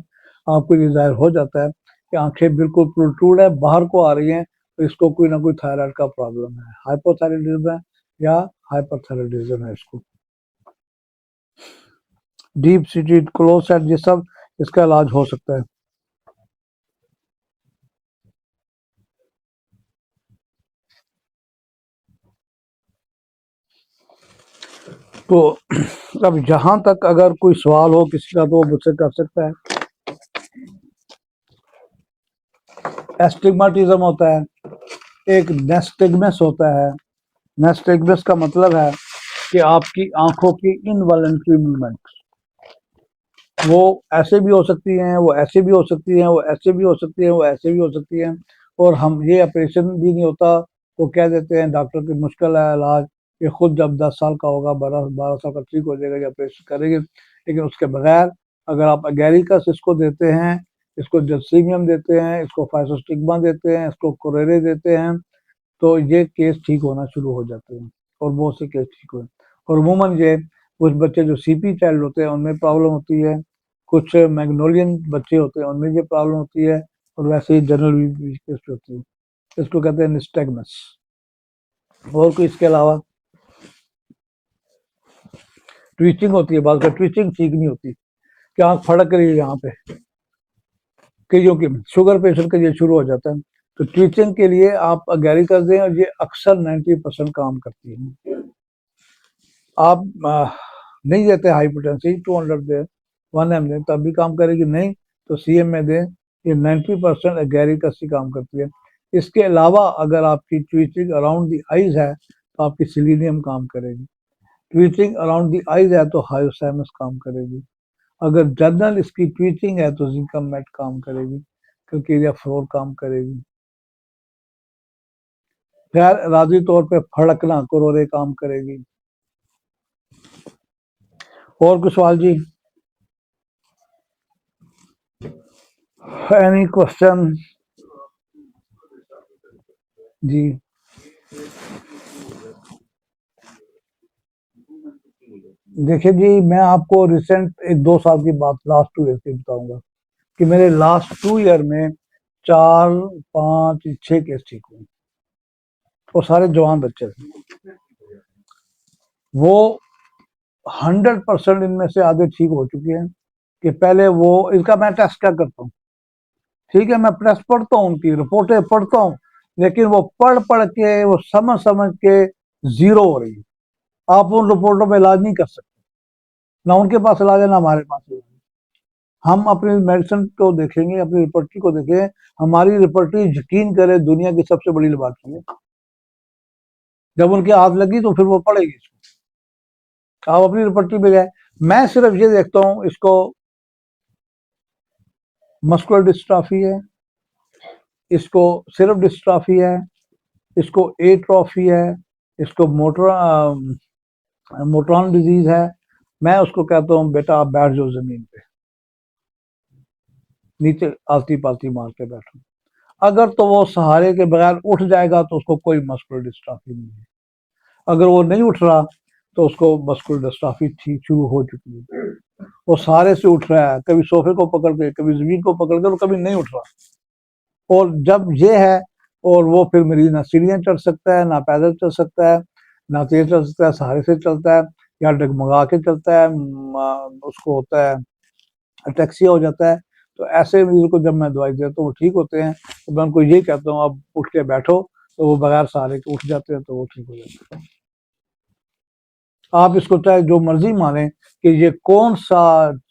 आपको ये जाहिर हो जाता है कि आंखें बिल्कुल प्रोट्रूड है, बाहर को आ रही हैं, तो इसको कोई ना कोई थायराइड का प्रॉब्लम है, हाइपोथायराइडिज्म है या हाइपरथायराइडिज्म है इसको। डीप सीटेड क्लोज, ये सब इसका इलाज हो सकता है। तो अब जहां तक अगर कोई सवाल हो किसी का तो वो मुझसे कर सकता है। एस्टिग्माटिज्म होता है, एक नेस्टिग्मस होता है। नेस्टिग्मस का मतलब है कि आपकी आंखों की इनवॉलंटरी मूवमेंट, वो ऐसे भी हो सकती हैं, वो ऐसे भी हो सकती हैं, वो ऐसे भी हो सकती हैं, वो ऐसे भी हो सकती हैं, और हम ये ऑपरेशन भी नहीं होता, वो कह देते हैं डॉक्टर की मुश्किल है इलाज, ये खुद जब 10 साल का होगा, 12 12 साल का, ठीक हो जाएगा, ये ऑपरेशन करेंगे। लेकिन उसके बगैर अगर आप एगेरिकस इसको देते हैं, इसको जसीमियम देते हैं, इसको फाइसोस्टिग्मा देते हैं, इसको कोरेरे देते हैं, तो ये केस ठीक होना शुरू हो जाते हैं, और बहुत से केस ठीक हुए। और अमूमन ये कुछ बच्चे जो सीपी चाइल्ड होते हैं उनमें प्रॉब्लम होती है, कुछ मैग्नोलियन बच्चे होते हैं उनमें ये प्रॉब्लम होती है, और वैसे ही जनरल वीकनेस होती है, इसको कहते हैं निस्टैग्मस। और कोई इसके अलावा ट्विचिंग होती है, बाल का ट्विचिंग ठीक नहीं होती कि आंख फड़क रही है यहाँ पे, कईयों की शुगर पेशेंट का ये शुरू हो जाता है। तो ट्विचिंग के लिए आप गैरी कर दें, और ये अक्सर 90% काम करती है। आप नहीं देते हाइपरटेंसिव 200 दे 1 एम दें तब भी काम करेगी, नहीं तो CM में दें। ये 90% एगैरिक एसिड काम करती है। इसके अलावा अगर आपकी ट्वीचिंग अराउंड द आइज है तो आपकी सिलीनियम काम करेगी। ट्वीचिंग अराउंड द आइज है तो हायोसाइनस काम करेगी। अगर जनरल इसकी ट्वीचिंग है तो जिंकम मेट काम करेगी, क्योंकि फ्लोर काम करेगी। गैर इरादी तौर पे फड़कना कुरोरे काम करेगी। और कुछ सवाल जी? एनी क्वेश्चन जी? देखिए जी, मैं आपको रिसेंट 1-2 साल की बात, लास्ट 2 ईयर की बताऊंगा कि मेरे लास्ट 2 ईयर में 4, 5, 6 केस ठीक हुए और सारे जवान बच्चे थे। वो 100% इनमें से आधे ठीक हो चुके हैं कि पहले वो, इसका मैं टेस्ट क्या करता हूँ, ठीक है, मैं प्रेस पढ़ता हूँ, उनकी रिपोर्टें पढ़ता हूँ, लेकिन वो पढ़ पढ़ के, वो समझ समझ के जीरो हो रही है। आप उन रिपोर्टों में इलाज नहीं कर सकते, ना उनके पास इलाज है ना हमारे पास इलाज है। हम अपनी मेडिसिन को देखेंगे, अपनी रिपोर्टी को देखें, हमारी रिपोर्टी यकीन करे दुनिया की सबसे बड़ी लेबॉर्ट्री है। जब उनकी हाथ लगी तो फिर वो पड़ेगी इसको। आप अपनी रिपोर्टी में जाए, मैं सिर्फ ये देखता हूँ इसको मस्कुलर डिस्ट्रॉफी है, इसको सिर्फ डिस्ट्रॉफी है, इसको एट्रॉफी है, इसको मोटरॉन डिजीज है। मैं उसको कहता हूँ बेटा आप बैठ जाओ जमीन पे, नीचे आलती पालती मार के बैठो। अगर तो वो सहारे के बगैर उठ जाएगा तो उसको कोई मस्कुलर डिस्ट्रॉफी नहीं है। अगर वो नहीं उठ रहा तो उसको मस्कुलर डिस्ट्रॉफी ठीक शुरू हो चुकी है। वो सहारे से उठ रहा है, कभी सोफे को पकड़ के, कभी जमीन को पकड़ के, और कभी नहीं उठ रहा। और जब ये है, और वो फिर मरीज ना सीढ़ियाँ चढ़ सकता है, ना पैदल चल सकता है, ना तेज चल सकता है, सहारे से चलता है या डगमगा के चलता है, उसको होता है अटैक्सिया हो जाता है। तो ऐसे मरीज को जब मैं दवाई देता हूँ तो वो ठीक होते हैं। तो मैं उनको यही कहता हूँ अब उठ के बैठो, तो वो बगैर सहारे के उठ जाते हैं, तो वो ठीक हो जाते हैं। आप इसको चाहे जो मर्जी माने कि ये कौन सा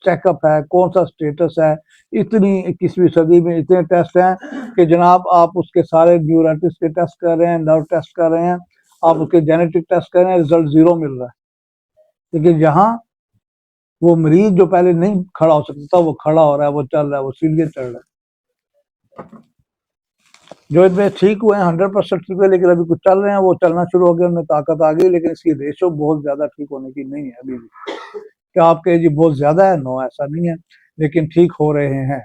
चेकअप है, कौन सा स्टेटस है। इतनी 21वीं सदी में इतने टेस्ट हैं कि जनाब आप उसके सारे न्यूराइटिस के टेस्ट कर रहे हैं, नर्व टेस्ट कर रहे हैं, आप उसके जेनेटिक टेस्ट कर रहे हैं, रिजल्ट जीरो मिल रहा है। लेकिन यहाँ वो मरीज जो पहले नहीं खड़ा हो सकता था वो खड़ा हो रहा है, वो चल रहा है, वो सीढ़ियाँ चढ़ रहा है। जो इनमें ठीक हुए हैं 100% ठीक हुए, लेकिन अभी कुछ चल रहे हैं, वो चलना शुरू हो गया, उनमें ताकत आ गई, लेकिन इसकी रेशो बहुत ज्यादा ठीक होने की नहीं है अभी भी। क्या आपके जी बहुत ज्यादा है? नो, ऐसा नहीं है, लेकिन ठीक हो रहे हैं।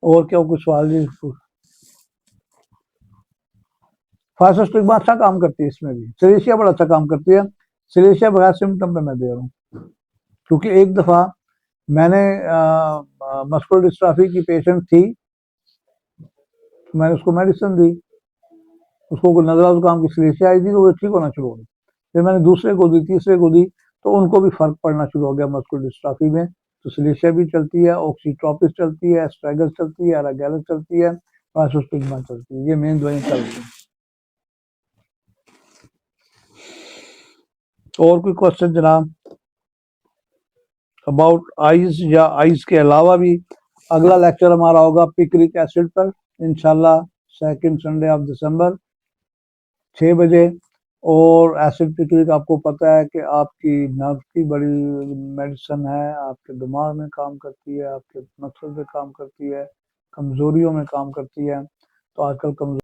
और क्या कुछ सवाल जी? फाइसोस्टिग्मा अच्छा काम करती है, इसमें भी सिलेशिया बड़ा अच्छा काम करती है। सिलेशिया बगैर सिम्टम पे मैं दे रहा हूँ, क्योंकि एक दफा मैंने मस्कुलर डिस्ट्रॉफी की पेशेंट थी, मैंने उसको मेडिसिन दी, उसको नजला जुकाम की सिलेशिया आई थी, तो वो ठीक होना शुरू हो गई। फिर मैंने दूसरे को दी, तीसरे को दी, तो उनको भी फर्क पड़ना शुरू हो गया मस्कुलर डिस्ट्रॉफी में। तो सिलेशिया भी चलती है, ऑक्सीट्रोपिस चलती है, एस्ट्रेगस चलती है, अरागैलस चलती है, फाइसोस्टिग्मा चलती है। ये मेन दवाई चल रही है। और कोई क्वेश्चन जनाब अबाउट आइज, या आइज के अलावा भी? अगला लेक्चर हमारा होगा पिक्रिक एसिड पर, इंशाल्लाह 2nd संडे ऑफ दिसंबर 6 बजे। और एसिड पिक्रिक आपको पता है कि आपकी नर्व की बड़ी मेडिसिन है, आपके दिमाग में काम करती है, आपके मसल में काम करती है, कमजोरियों में काम करती है। तो आजकल कमजोरी